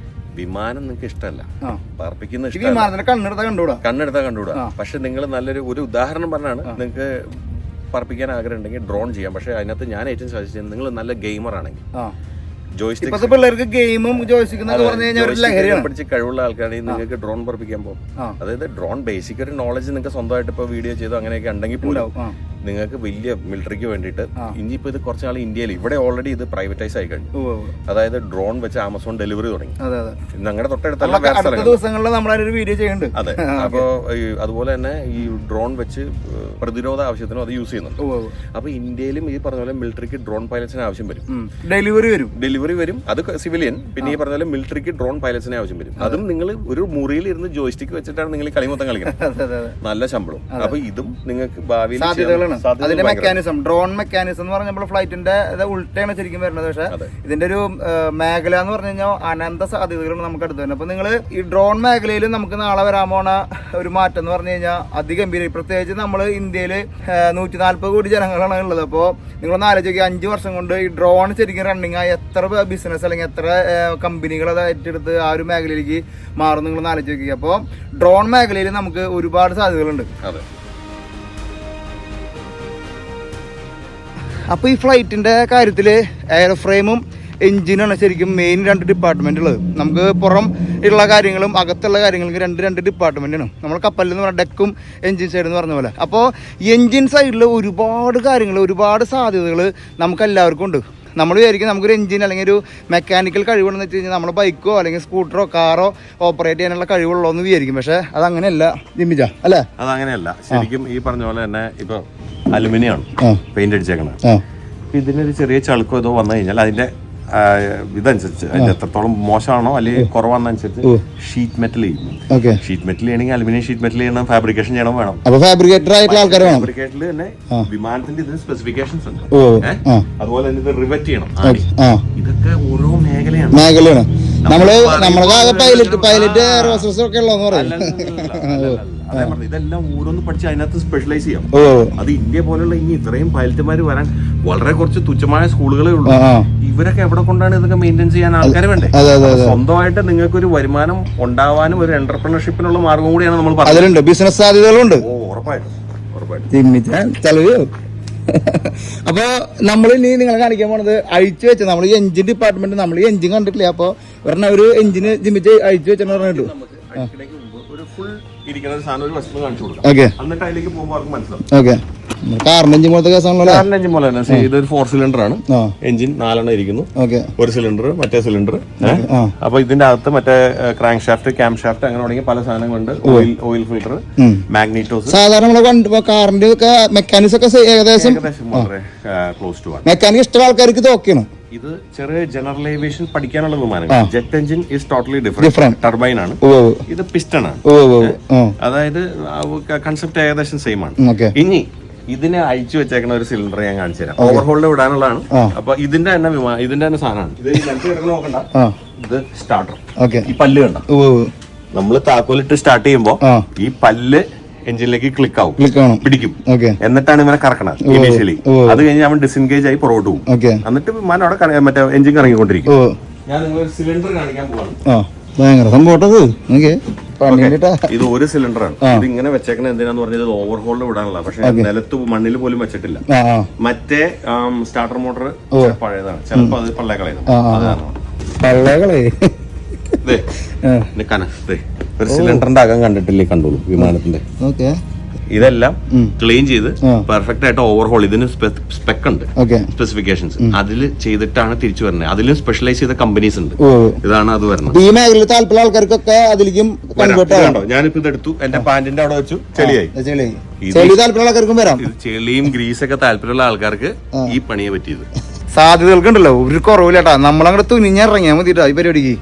S1: വിമാനം നിങ്ങൾക്ക് ഇഷ്ടമല്ല, പറപ്പിക്കുന്ന ഇഷ്ടം, കണ്ണെടുത്താ കണ്ടുകൂടാ. പക്ഷെ നിങ്ങൾ നല്ലൊരു ഉദാഹരണം പറഞ്ഞാണ്, നിങ്ങൾക്ക് പറപ്പിക്കാൻ ആഗ്രഹം ഉണ്ടെങ്കിൽ ഡ്രോൺ ചെയ്യാം. പക്ഷെ അതിനകത്ത് ഞാൻ ഏറ്റവും സജസ്റ്റ് ചെയ്യുന്നത്, നിങ്ങൾ നല്ല ഗെയിമർ ആണെങ്കിൽ
S2: പിള്ളേർക്ക് ഗെയിമും
S1: പഠിച്ച് കഴിവുള്ള ആൾക്കാണെങ്കിൽ നിങ്ങൾക്ക് ഡ്രോൺ പറപ്പിക്കാൻ പോകും. അതായത് ഡ്രോൺ ബേസിക് ഒരു നോളജ് നിങ്ങൾക്ക് സ്വന്തമായിട്ട് ഇപ്പൊ വീഡിയോ ചെയ്തോ അങ്ങനെയൊക്കെ ഉണ്ടെങ്കിൽ പോലും നിങ്ങൾക്ക് വലിയ മിലിറ്ററിക്ക് വേണ്ടിയിട്ട് ഇനിയിപ്പോ ഇത് കുറച്ച് നാൾ ഇന്ത്യയിൽ ഇവിടെ ഓൾറെഡി ഇത് പ്രൈവറ്റൈസ് ആയി കഴിഞ്ഞു. അതായത് ഡ്രോൺ വെച്ച് ആമസോൺ ഡെലിവറി തുടങ്ങി. ഞങ്ങളുടെ തൊട്ടടുത്തുള്ള
S2: വീഡിയോ ചെയ്യുന്നുണ്ട്.
S1: അതെ, അപ്പോ അതുപോലെ തന്നെ ഈ ഡ്രോൺ വെച്ച് പ്രതിരോധ ആവശ്യത്തിനും അത് യൂസ് ചെയ്യുന്നുണ്ട്. അപ്പൊ ഇന്ത്യയിലും ഈ പറഞ്ഞ പോലെ മിലിറ്ററിക്ക് ഡ്രോൺ പൈലറ്റ്സിന് ആവശ്യം വരും, ഡെലിവറി വരും. അത് സിവിലിയൻ. പിന്നെ ഈ പറഞ്ഞ പോലെ മിലിറ്ററിക്ക് ഡ്രോൺ പൈലറ്റ്സിന് ആവശ്യം വരും. അതും നിങ്ങൾ ഒരു മുറിയിൽ ഇരുന്ന് ജോയിസ്റ്റിക്ക് വെച്ചിട്ടാണ് നിങ്ങൾ കളി മൊത്തം കളിക്കുന്നത്, നല്ല ശമ്പളം. അപ്പൊ ഇതും നിങ്ങൾക്ക് ഭാവിയിൽ
S2: അതിന്റെ മെക്കാനിസം, ഡ്രോൺ മെക്കാനിസം എന്ന് പറഞ്ഞാൽ ഫ്ലൈറ്റിന്റെ ഉൾട്ടയാണ് ശരിക്കും വരുന്നത്. പക്ഷെ ഇതിന്റെ ഒരു മേഖല എന്ന് പറഞ്ഞു കഴിഞ്ഞാൽ അനന്ത സാധ്യതകളാണ് നമുക്ക് അടുത്ത് വരുന്നത്. അപ്പൊ നിങ്ങൾ ഈ ഡ്രോൺ മേഖലയിൽ നമുക്ക് നാളെ വരാൻ പോണ ഒരു മാറ്റം എന്ന് പറഞ്ഞു കഴിഞ്ഞാൽ അതിഗംഭീരം. പ്രത്യേകിച്ച് നമ്മൾ ഇന്ത്യയിൽ 140 കോടി ജനങ്ങളാണ് ഉള്ളത്. അപ്പോൾ നിങ്ങളൊന്ന് ആലോചിക്കുക, 5 വർഷം കൊണ്ട് ഈ ഡ്രോൺ ശരിക്കും റണ്ണിങ് ആയി എത്ര ബിസിനസ് അല്ലെങ്കിൽ എത്ര കമ്പനികൾ അത് ഏറ്റെടുത്ത് ആ ഒരു മേഖലയിലേക്ക് മാറും നിങ്ങളൊന്ന് ആലോചിക്കുക. അപ്പോൾ ഡ്രോൺ മേഖലയിൽ നമുക്ക് ഒരുപാട് സാധ്യതകളുണ്ട്. അപ്പോൾ ഈ ഫ്ലൈറ്റിൻ്റെ കാര്യത്തിൽ എയർ ഫ്രെയിമും എഞ്ചിനാണ് ശരിക്കും മെയിൻ 2 ഡിപ്പാർട്ട്മെൻ്റ് ഉള്ളത്. നമുക്ക് പുറം ഉള്ള കാര്യങ്ങളും അകത്തുള്ള കാര്യങ്ങൾക്ക് രണ്ട് ഡിപ്പാർട്ട്മെൻറ്റാണ്. നമ്മൾ കപ്പലിൽ എന്ന് പറഞ്ഞാൽ ഡെക്കും എഞ്ചിൻ സൈഡ് എന്ന് പറഞ്ഞ പോലെ. അപ്പോൾ എഞ്ചിൻ സൈഡിൽ ഒരുപാട് കാര്യങ്ങൾ, ഒരുപാട് സാധ്യതകൾ നമുക്ക് എല്ലാവർക്കും ഉണ്ട്. നമ്മൾ വിചാരിക്കും നമുക്കൊരു എഞ്ചിൻ അല്ലെങ്കിൽ ഒരു മെക്കാനിക്കൽ കഴിവുണ്ടെന്ന് വെച്ച് കഴിഞ്ഞാൽ നമ്മൾ ബൈക്കോ അല്ലെങ്കിൽ സ്കൂട്ടറോ കാറോ ഓപ്പറേറ്റ് ചെയ്യാനുള്ള കഴിവുള്ളൂ എന്ന് വിചാരിക്കും. പക്ഷെ അതങ്ങനെയല്ല ജിമ്മിച്ച, അല്ലേ?
S1: അതങ്ങനെയല്ല. ശരിക്കും ഈ പറഞ്ഞ പോലെ തന്നെ ഇപ്പൊ അലുമിനിയം പെയിന്റ് അടിച്ചേക്കണത്, ഇതിനൊരു ചെറിയ ചളുക്കോ ഇതോ വന്നു കഴിഞ്ഞാൽ അതിന്റെ ഇതനുസരിച്ച് അതിന്റെ എത്രത്തോളം മോശമാണോ അല്ലെങ്കിൽ കുറവാണെന്നനുസരിച്ച് ഷീറ്റ് മെറ്റൽ ചെയ്യും. ഷീറ്റ് മെറ്റൽ ചെയ്യണമെങ്കിൽ അലുമിനിയം ഷീറ്റ് മെറ്റൽ ചെയ്യണം, ഫാബ്രിക്കേഷൻ ചെയ്യണം വേണം. ഫാബ്രിക്കേറ്ററിൽ തന്നെ വിമാനത്തിന്റെ ഇതിന് സ്പെസിഫിക്കേഷൻസ് ഉണ്ട്. അതുപോലെ തന്നെ ഇത് റിവറ്റ് ചെയ്യണം. ഇതൊക്കെ ഓരോ മേഖലയാണ്. ഇതെല്ലാം ഓരോന്ന് പഠിച്ച് അതിനകത്ത് സ്പെഷ്യലൈസ് ചെയ്യാം. അത് ഇന്ത്യ പോലുള്ള ഇനി ഇത്രയും പൈലറ്റുമാർ വരാൻ വളരെ കുറച്ച് തുച്ഛമായ സ്കൂളുകളേ ഉള്ളൂ. ഇവരൊക്കെ എവിടെ കൊണ്ടാണ് ഇതൊക്കെ മെയിൻറ്റെയിൻ ചെയ്യാൻ ആൾക്കാർ വേണ്ടേ? സ്വന്തമായിട്ട് നിങ്ങൾക്ക് ഒരു വരുമാനം ഉണ്ടാവാനും ഒരു എന്റർപ്രണർഷിപ്പിനുള്ള മാർഗം കൂടിയാണ് നമ്മൾ പറഞ്ഞത്.
S2: ബിസിനസ് സാധ്യതകളുണ്ട്.
S1: ഉറപ്പായിട്ടും.
S2: അപ്പൊ നമ്മൾ ഇനി നിങ്ങളെ കാണിക്കാൻ പോണത് അഴിച്ചു വെച്ച നമ്മൾ ഈ എഞ്ചിൻ ഡിപ്പാർട്ട്മെന്റ്, നമ്മൾ ഈ എഞ്ചിൻ കണ്ടിട്ടില്ല. അപ്പൊ ഒരു എഞ്ചിന് ജിമ്മിച്ച് അഴിച്ചു വെച്ചെന്ന് പറഞ്ഞിട്ടു കാറിന്റെ എഞ്ചിൻ പോലത്തെ കേസാണല്ലോ.
S1: എഞ്ചിൻ പോലെ തന്നെ ഇതൊരു 4 സിലിണ്ടർ ആണ്. എഞ്ചിൻ 4 ഇരിക്കുന്നു, ഒരു സിലിണ്ടർ മറ്റേ സിലിണ്ടർ. അപ്പൊ ഇതിന്റെ അകത്ത് മറ്റേ ക്രാങ്ക് ഷാഫ്റ്റ്, ക്യാം ഷാഫ്റ്റ് അങ്ങനെ തുടങ്ങിയ പല സാധനങ്ങളുണ്ട്. Oil filter, magnetos.
S2: സാധാരണ കാറിന്റെ ഒക്കെ മെക്കാനിക്സ് ഒക്കെ ഏകദേശം
S1: വളരെ ക്ലോസ് ടു ആണ്.
S2: മെക്കാനിക് ഇഷ്ടമുള്ള ആൾക്കാർക്ക് ഇത് ഓക്കെയാണ്.
S1: ഇത് ചെറിയ ജനറൽ ഏവിയേഷൻ പഠിക്കാനുള്ള വിമാനങ്ങൾ. Jet engine is totally different. Turbine ആണ്. ഇത് പിസ്റ്റൺ ആണ്. അതായത് കൺസെപ്റ്റ് ഏകദേശം സെയിം ആണ്. ഇനി ഇതിനെ അഴിച്ചു വെച്ചേക്കുന്ന ഒരു സിലിണ്ടർ ഞാൻ കാണിച്ചു തരാം. ഓവർഹോളിൽ വിടാനുള്ളതാണ്. അപ്പൊ ഇതിന്റെ തന്നെ സാധനമാണ്. ഇത് നോക്കണ്ട, ഇത് സ്റ്റാർട്ടർ. ഈ പല്ല് കണ്ട, നമ്മൾ താക്കോലിട്ട് സ്റ്റാർട്ട് ചെയ്യുമ്പോ ഈ പല്ല് എഞ്ചിനിലേക്ക് ക്ലിക്ക് ആവും, പിടിക്കും. എന്നിട്ടാണ് ഇവനെ കറക്കണത് ഇനീഷ്യലി. അത് കഴിഞ്ഞ് അവൻ ഡിസെൻഗേജ് ആയി പുറകോട്ട് പോകും. എന്നിട്ട് വിമാനം അവിടെ മറ്റേ എഞ്ചിൻ കറങ്ങിക്കൊണ്ടിരിക്കും. ഞാൻ നിങ്ങളൊരു സിലിണ്ടർ കാണിക്കാൻ പോവാണ്. ഇത് ഒരു സിലിണ്ടർ ആണ്. ഇത് ഇങ്ങനെ വെച്ചേക്കണ എന്തിനാന്ന് പറഞ്ഞത് ഓവർഹോളിൽ വിടാനുള്ള. പക്ഷെ നിലത്ത് മണ്ണിൽ പോലും വെച്ചിട്ടില്ല. മറ്റേ സ്റ്റാർട്ടർ മോട്ടർ പഴയതാണ്, ചിലപ്പോ അത് പള്ളേക്കളയുന്നു. ഒരു സിലിണ്ടറിന്റെ അകം കണ്ടിട്ടില്ലേ? കണ്ടോളൂ വിമാനത്തിന്റെ. ഇതെല്ലാം ക്ലീൻ ചെയ്ത് പെർഫെക്റ്റ് ആയിട്ട് ഓവർഹോൾ, ഇതിന് സ്പെക് ഉണ്ട്, സ്പെസിഫിക്കേഷൻസ്, അതിൽ ചെയ്തിട്ടാണ് തിരിച്ചു വരുന്നത്. അതിലും സ്പെഷ്യലൈസ് ചെയ്ത കമ്പനീസ് ഉണ്ട്. ഇതാണ് അത് വരുന്നത്.
S2: ഈ മേഖലയിൽ താല്പര്യമുള്ള ആൾക്കാർക്കൊക്കെ അതിലേക്കും
S1: ഞാനിപ്പോ ഇതെടുത്തു, എന്റെ പാന്റിന്റെ അവിടെ വെച്ചു, ചെളിയായി.
S2: താല്പര്യമുള്ള ആൾക്കാർക്കും വരാം.
S1: ചെളിയും ഗ്രീസൊക്കെ താല്പര്യമുള്ള ആൾക്കാർക്ക് ഈ പണിയെ പറ്റിയത്.
S2: സാധ്യതകൾക്കുണ്ടല്ലോ ഒരു കുറവില്ലാട്ടാ. നമ്മളങ്ങോട്ട് തുനിഞ്ഞിറങ്ങിയാൽ മതിട്ടാ ഈ പരിപാടിക്ക്.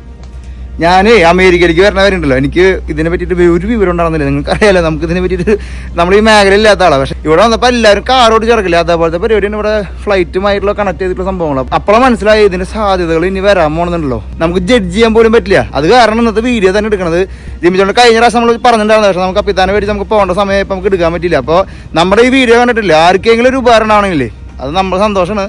S2: ഞാൻ അമേരിക്കയിലേക്ക് വരണവരുണ്ടല്ലോ, എനിക്ക് ഇതിനെ പറ്റിയിട്ട് ഒരു വിവരം ഉണ്ടാകുന്നില്ല. നിങ്ങൾക്ക് അറിയാലോ, നമുക്ക് ഇതിനെ പറ്റിയിട്ട് നമ്മൾ ഈ മേഖലയില്ലാത്ത ആളാണ്. പക്ഷെ ഇവിടെ വന്നപ്പോൾ എല്ലാവരും കാറോട് ചേർക്കില്ല, അതേപോലത്തെ പരിപാടിയാണ് ഇവിടെ ഫ്ലൈറ്റുമായിട്ടുള്ള കണക്ട് ചെയ്തിട്ടുള്ള സംഭവങ്ങളാണ്. അപ്പോഴും മനസ്സിലായി ഇതിന്റെ സാധ്യതകൾ ഇനി വരാൻ പോണെന്നുണ്ടല്ലോ, നമുക്ക് ജഡ്ജ് ചെയ്യാൻ പോലും പറ്റില്ല. അത് കാരണം ഇന്നത്തെ വീഡിയോ തന്നെ എടുക്കുന്നത്. ജിമ്മിച്ചോണ്ട് കഴിഞ്ഞ പ്രാവശ്യം നമ്മൾ പറഞ്ഞിട്ടുണ്ടായിരുന്നു, പക്ഷെ നമുക്ക് അപ്പിത്താനെ വേണ്ടി നമുക്ക് പോകേണ്ട സമയം ഇപ്പം നമുക്ക് എടുക്കാൻ പറ്റില്ല. അപ്പോൾ നമ്മുടെ ഈ വീഡിയോ കണ്ടിട്ടില്ല, ആർക്കെങ്കിലും ഒരു ഉപകാരം ആണെങ്കിലേ അത് നമ്മുടെ സന്തോഷമാണ്.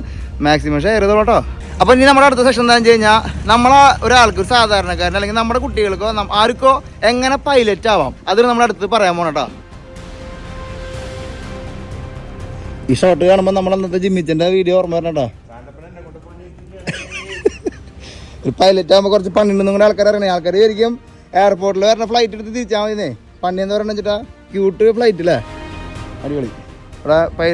S2: മാക്സിമം ഷെയർ ചെയ്തോട്ടോ. അപ്പോൾ ഇനി നമ്മുടെ അടുത്ത സെഷൻ എന്താണെന്ന് വെച്ച് കഴിഞ്ഞാൽ, നമ്മളെ ഒരാൾക്ക് ഒരു സാധാരണക്കാരൻ അല്ലെങ്കിൽ നമ്മുടെ കുട്ടികൾക്കോ ആർക്കോ എങ്ങനെ പൈലറ്റ് ആവാം, അതിന് നമ്മുടെ അടുത്ത് പറയാൻ പോണേട്ടാ. ഈ ഷോട്ട് കാണുമ്പോൾ നമ്മൾ അന്നത്തെ ജിമ്മിച്ചന്റെ വീഡിയോ ഓർമ്മ വരണേട്ടാ. ഒരു പൈലറ്റ് ആകുമ്പോൾ കുറച്ച് പണിയുണ്ടെന്നും കൂടെ ആൾക്കാർ അറിയണേ. ആൾക്കാർ ശരിക്കും എയർപോർട്ടിൽ വരണ ഫ്ലൈറ്റ് എടുത്ത് തിരിച്ചാൽ മതിന്നേ. പണിയെന്ന് പറഞ്ഞ വെച്ചിട്ടാ ക്യൂട്ട് ഫ്ലൈറ്റ് അല്ലേ, അടിപൊളി. ഇവിടെ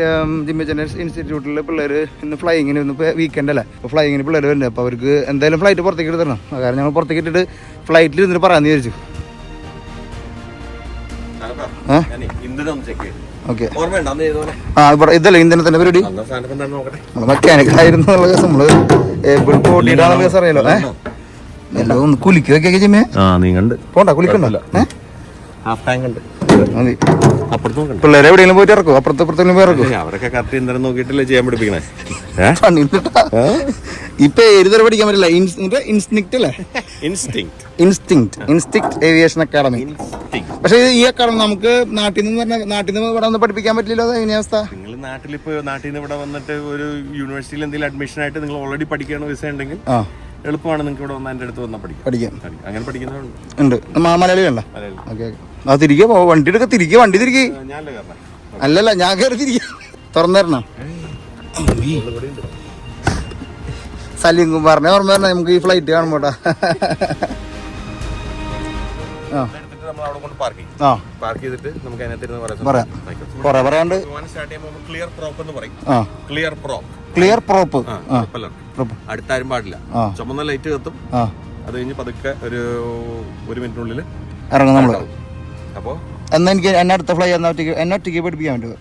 S2: ജിമ്മിച്ചൻ്റെ ഇൻസ്റ്റിറ്റ്യൂട്ടിൽ പിള്ളേർ ഇന്ന് ഫ്ലൈയിങ്ങിന് ഇന്ന് വീക്കെൻഡ് അല്ലേ, അപ്പോൾ ഫ്ലൈയിങ്ങിന് പിള്ളേർ വരുന്നുണ്ട്. അപ്പോൾ അവർക്ക് എന്തായാലും ഫ്ലൈറ്റ് പുറത്തേക്ക് എടുത്തരണം. കാരണം ഞങ്ങൾ പുറത്തേക്ക് ഇട്ടിട്ട് ഫ്ലൈറ്റിൽ ഇരുന്നിട്ട് പറയാമെന്ന് വിചാരിച്ചു. ഓക്കെ, ഇതല്ലേ ഇന്ധനത്തിന്റെ പരിപാടി. മെക്കാനിക്കലായിരുന്നു നമ്മള് ഓട്ടിയിട്ടാണ് കേസ് അറിയാലോ. എല്ലാം ഒന്ന് കുലിക്ക് വെക്കൊക്കെ ജിമ്മേ. പോണ്ട കുലിക്കണ്ടല്ലോ. പിള്ളേരെ എവിടെയെങ്കിലും പോയിട്ട് ഇറക്കും, അപ്പുറത്തെങ്കിലും പോയി ഇറക്കും.
S1: അവരൊക്കെ കറക്റ്റ് ഇന്ധനം നോക്കിയിട്ടല്ലേ ചെയ്യാൻ പഠിപ്പിക്കണേ.
S2: ഈ പേര് തരം പഠിക്കാൻ പറ്റില്ല. ഇൻസ്റ്റിങ്ക്റ്റ് അല്ലേ, ഇൻസ്റ്റിങ്ക്റ്റ് ഏവിയേഷൻ അക്കാഡമി. പക്ഷെ ഈ അക്കാഡമി നമുക്ക് നാട്ടിൽ നിന്ന് ഇവിടെ വന്ന് പഠിപ്പിക്കാൻ പറ്റില്ലല്ലോ. എങ്ങനെയാ അവസ്ഥ?
S1: നിങ്ങൾ നാട്ടിൽ നിന്ന് ഇവിടെ വന്നിട്ട് ഒരു യൂണിവേഴ്സിറ്റിയിൽ എന്തെങ്കിലും അഡ്മിഷൻ ആയിട്ട് നിങ്ങൾ ഓൾറെഡി പഠിക്കുകയാണ് വിസ ഉണ്ടെങ്കിൽ എളുപ്പമാണ് നിങ്ങൾക്ക് ഇവിടെ വന്ന് എൻ്റെ അടുത്ത് വന്നാൽ പഠിക്കാം. അങ്ങനെ പഠിക്കുന്നുണ്ട്.
S2: മലയാളികളല്ല. ഓക്കെ, ആ തിരികെ വണ്ടി എടുക്ക, വണ്ടി തിരികെ. അല്ലല്ല, ഞാൻ കയറി തിരികെ തുറന്നു സലീം കുമാറിനെ ഓർമ്മ പറഞ്ഞ നമുക്ക് ഈ ഫ്ലൈറ്റ് കാണുമ്പോട്ടാ. പറയാണ്ട് ക്ലിയർ പ്രോപ്പ്
S1: അടുത്താരും പാടില്ല. ചുമന്ന ലൈറ്റ് കത്തും. അത് കഴിഞ്ഞ് പതുക്കെ ഒരു മിനിറ്റിനുള്ളിൽ
S2: ഇറങ്ങും നമ്മള്. അപ്പൊ എന്നാ എനിക്ക് എന്നെ അടുത്ത ഫ്ലൈ എന്നെ ഒറ്റയ്ക്ക് പഠിപ്പിക്കാൻ പറ്റുമോ?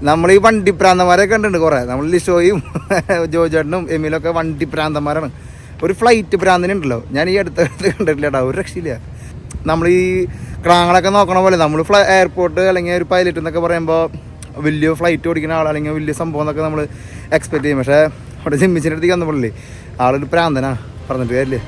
S2: നമ്മൾ ഈ വണ്ടി പ്രാന്തന്മാരൊക്കെ കണ്ടിട്ടുണ്ട് കുറെ. നമ്മൾ ലിഷോയും ജോജേട്ടനും എമിലൊക്കെ വണ്ടി പ്രാന്തന്മാരാണ്. ഒരു ഫ്ലൈറ്റ് പ്രാന്തനുണ്ടല്ലോ, ഞാൻ ഈ അടുത്ത് കണ്ടിട്ടില്ല, ഒരു രക്ഷയില്ല. നമ്മൾ ഈ ക്രാങ്ങളൊക്കെ നോക്കണ പോലെ നമ്മൾ എയർപോർട്ട് അല്ലെങ്കിൽ ഒരു പൈലറ്റ് എന്നൊക്കെ പറയുമ്പോൾ വലിയ ഫ്ലൈറ്റ് ഓടിക്കുന്ന ആൾ അല്ലെങ്കിൽ വലിയ സംഭവം എന്നൊക്കെ നമ്മൾ എക്സ്പെക്ട് ചെയ്യും. പക്ഷേ അവിടെ ജിമ്മിച്ചിൻ്റെ അടുത്തേക്ക് വന്നപ്പോഴല്ലേ ആളൊരു പ്രാന്തനാ, പറഞ്ഞിട്ട് കാര്യമില്ലേ.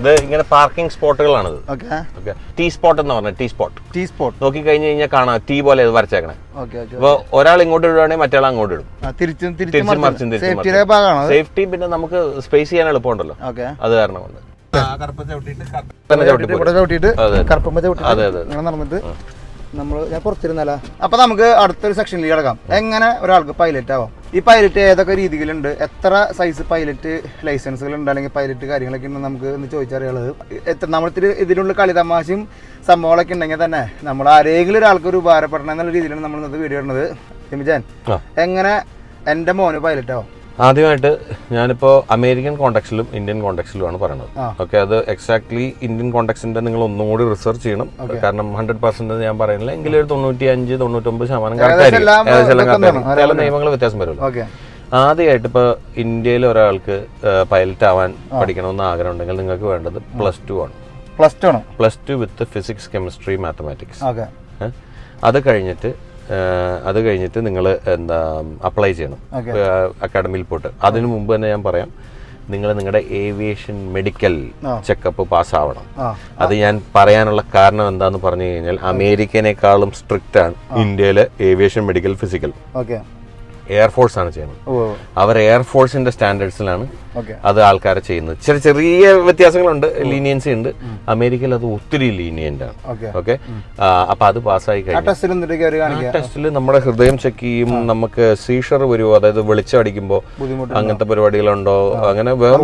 S1: ഇത് ഇങ്ങനെ പാർക്കിംഗ് സ്പോട്ടുകളാണിത്. ടീ സ്പോട്ട് എന്ന് പറഞ്ഞാൽ ടീ സ്പോട്ട് നോക്കി കഴിഞ്ഞ് കഴിഞ്ഞാൽ കാണാം, ടീ പോലെ ഇത് വരച്ചേക്കണേ. അപ്പൊ ഒരാൾ ഇങ്ങോട്ട് ഇടുവാണെങ്കിൽ മറ്റേ ആൾ അങ്ങോട്ട് ഇടും. സേഫ്റ്റി, പിന്നെ നമുക്ക് സ്പേസ് ചെയ്യാൻ എളുപ്പമുണ്ടല്ലോ, അത് കാരണം കൊണ്ട്. അതെ അതെ
S2: നടന്നിട്ട് ഞാൻ പുറത്തിരുന്നല്ല. അപ്പൊ നമുക്ക് അടുത്തൊരു സെക്ഷനിലേക്ക് കിടക്കാം. എങ്ങനെ ഒരാൾക്ക് പൈലറ്റ് ആവാം? ഈ പൈലറ്റ് ഏതൊക്കെ രീതിയിലുണ്ട്, എത്ര സൈസ് പൈലറ്റ് ലൈസൻസുകൾ ഉണ്ട്, അല്ലെങ്കിൽ പൈലറ്റ് കാര്യങ്ങളൊക്കെ ഉണ്ട് നമുക്ക് ഒന്ന് ചോദിച്ചറിയുള്ളത്. നമ്മളിത്തിരി ഇതിലുള്ള കളി തമാശയും സംഭവങ്ങളൊക്കെ ഉണ്ടെങ്കിൽ തന്നെ നമ്മൾ ആരെങ്കിലും ഒരാൾക്ക് ഒരു ഉപകാരപ്പെടണം എന്നുള്ള രീതിയിലാണ് നമ്മൾ ഇന്നത്തെ വീഡിയോ ഇടുന്നത്. ജിമിജാൻ, എങ്ങനെ എൻ്റെ മോന് പൈലറ്റ് ആവാം?
S1: ആദ്യമായിട്ട് ഞാനിപ്പോൾ അമേരിക്കൻ കോണ്ടെക്സ്റ്റിലും ഇന്ത്യൻ കോണ്ടെക്സ്റ്റിലുമാണ് പറയുന്നത്. ഓക്കെ, അത് എക്സാക്ട്ലി ഇന്ത്യൻ കോണ്ടെക്സ്റ്റിന്റെ നിങ്ങൾ ഒന്നും കൂടി റിസർച്ച് ചെയ്യണം. കാരണം 100% ഞാൻ പറയുന്നില്ല, എങ്കിലും ഒരു 95-99% കറക്റ്റായിരിക്കും. ചില നിയമങ്ങൾ വ്യത്യാസം വരുമല്ലോ. ആദ്യമായിട്ട് ഇപ്പോൾ ഇന്ത്യയിൽ ഒരാൾക്ക് പൈലറ്റ് ആവാൻ പഠിക്കണമെന്ന് ആഗ്രഹം ഉണ്ടെങ്കിൽ നിങ്ങൾക്ക് വേണ്ടത് +2 ആണ്. +2 വിത്ത് ഫിസിക്സ്, കെമിസ്ട്രി, മാത്തമാറ്റിക്സ്. അത് കഴിഞ്ഞിട്ട് നിങ്ങൾ എന്താ അപ്ലൈ ചെയ്യണം അക്കാഡമിയിൽ പോയിട്ട്. അതിനു മുമ്പ് തന്നെ ഞാൻ പറയാം, നിങ്ങൾ നിങ്ങളുടെ ഏവിയേഷൻ മെഡിക്കൽ ചെക്കപ്പ് പാസ്സാവണം. അത് ഞാൻ പറയാനുള്ള കാരണം എന്താന്ന് പറഞ്ഞു കഴിഞ്ഞാൽ, അമേരിക്കനേക്കാളും സ്ട്രിക്റ്റ് ആണ് ഇന്ത്യയിലെ ഏവിയേഷൻ മെഡിക്കൽ ഫിസിക്കൽ. എയർഫോഴ്സ് ആണ് ചെയ്യുന്നത്. അവർ എയർഫോഴ്സിന്റെ സ്റ്റാൻഡേർഡ്സിലാണ് അത് ആൾക്കാരെ ചെയ്യുന്നത്. ചെറിയ വ്യത്യാസങ്ങളുണ്ട്, ലീനിയൻസി ഉണ്ട്. അമേരിക്കയിൽ അത് ഒത്തിരി ലീനിയന്റ് ആണ്. ഓക്കെ, അപ്പൊ അത് പാസ്സായി കഴിഞ്ഞാൽ ടെസ്റ്റിൽ നമ്മുടെ ഹൃദയം ചെക്ക് ചെയ്യും, നമുക്ക് സീഷർ വരുമോ, അതായത് വെളിച്ചടിക്കുമ്പോ അങ്ങനത്തെ പരിപാടികളുണ്ടോ, അങ്ങനെ വേറെ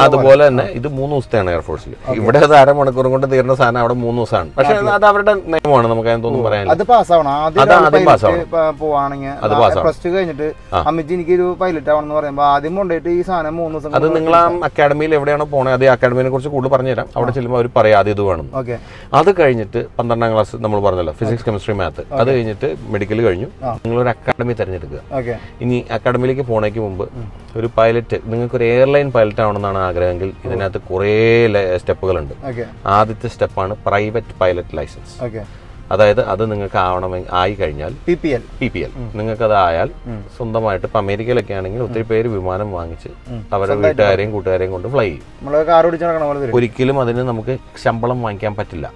S1: അതുപോലെ തന്നെ ഇത് 3 ദിവസത്തെയാണ് എയർഫോഴ്സിൽ. ഇവിടെ അത് അരമണിക്കൂർ കൊണ്ട് തീരുന്ന സാധനം അവിടെ 3 ദിവസമാണ്. പക്ഷെ അത് അവരുടെ നിയമമാണ്, നമുക്ക് അതിനൊന്നും പറയാനില്ല.
S2: അത് പാസ്സാവണം. ആദ്യം പോവാണെങ്കിൽ പ്ലസ് ടു കഴിഞ്ഞിട്ട് അമ്മച്ചി എനിക്കൊരു പൈലറ്റ് ആവണമെന്ന് പറയുമ്പോൾ ആദ്യം കൊണ്ടുപോയിട്ട് ഈ സാധനം 3 ദിവസം.
S1: അത് നിങ്ങൾ ആ അക്കാഡമിയിൽ എവിടെയാണോ പോണേ അത് അക്കാഡമിനെ കുറിച്ച് കൂടുതൽ പറഞ്ഞുതരാം. അവിടെ ചെല്ലുമ്പോൾ അവർ പറയാം ആദ്യം ഇത് വേണം. അത് കഴിഞ്ഞിട്ട് 12ാം ക്ലാസ് നമ്മൾ പറഞ്ഞല്ലോ, ഫിസിക്സ് കെമിസ്ട്രി മാത്ത്. അത് കഴിഞ്ഞിട്ട് മെഡിക്കൽ കഴിഞ്ഞു, നിങ്ങളൊരു അക്കാഡമി തിരഞ്ഞെടുക്കുക. ഇനി അക്കാഡമിയിലേക്ക് പോണേക്ക് മുമ്പ് ഒരു പൈലറ്റ്, നിങ്ങൾക്കൊരു എയർലൈൻ പൈലറ്റ് ആവണമെന്നാണ് ആഗ്രഹമെങ്കിൽ ഇതിനകത്ത് കുറേ സ്റ്റെപ്പുകളുണ്ട്. ആദ്യത്തെ സ്റ്റെപ്പാണ് പ്രൈവറ്റ് പൈലറ്റ് ലൈസൻസ്. അതായത് അത് നിങ്ങൾക്ക് ആയി കഴിഞ്ഞാൽ PPL നിങ്ങൾക്ക് അത് ആയാൽ സ്വന്തമായിട്ട് ഇപ്പൊ അമേരിക്കയിലൊക്കെ ആണെങ്കിൽ ഒത്തിരി പേര് വിമാനം വാങ്ങിച്ച് അവരുടെ വീട്ടുകാരെയും കൂട്ടുകാരെയും കൊണ്ട് ഫ്ലൈ ചെയ്യും. ഒരിക്കലും അതിന് നമുക്ക് ശമ്പളം വാങ്ങിക്കാൻ പറ്റില്ല.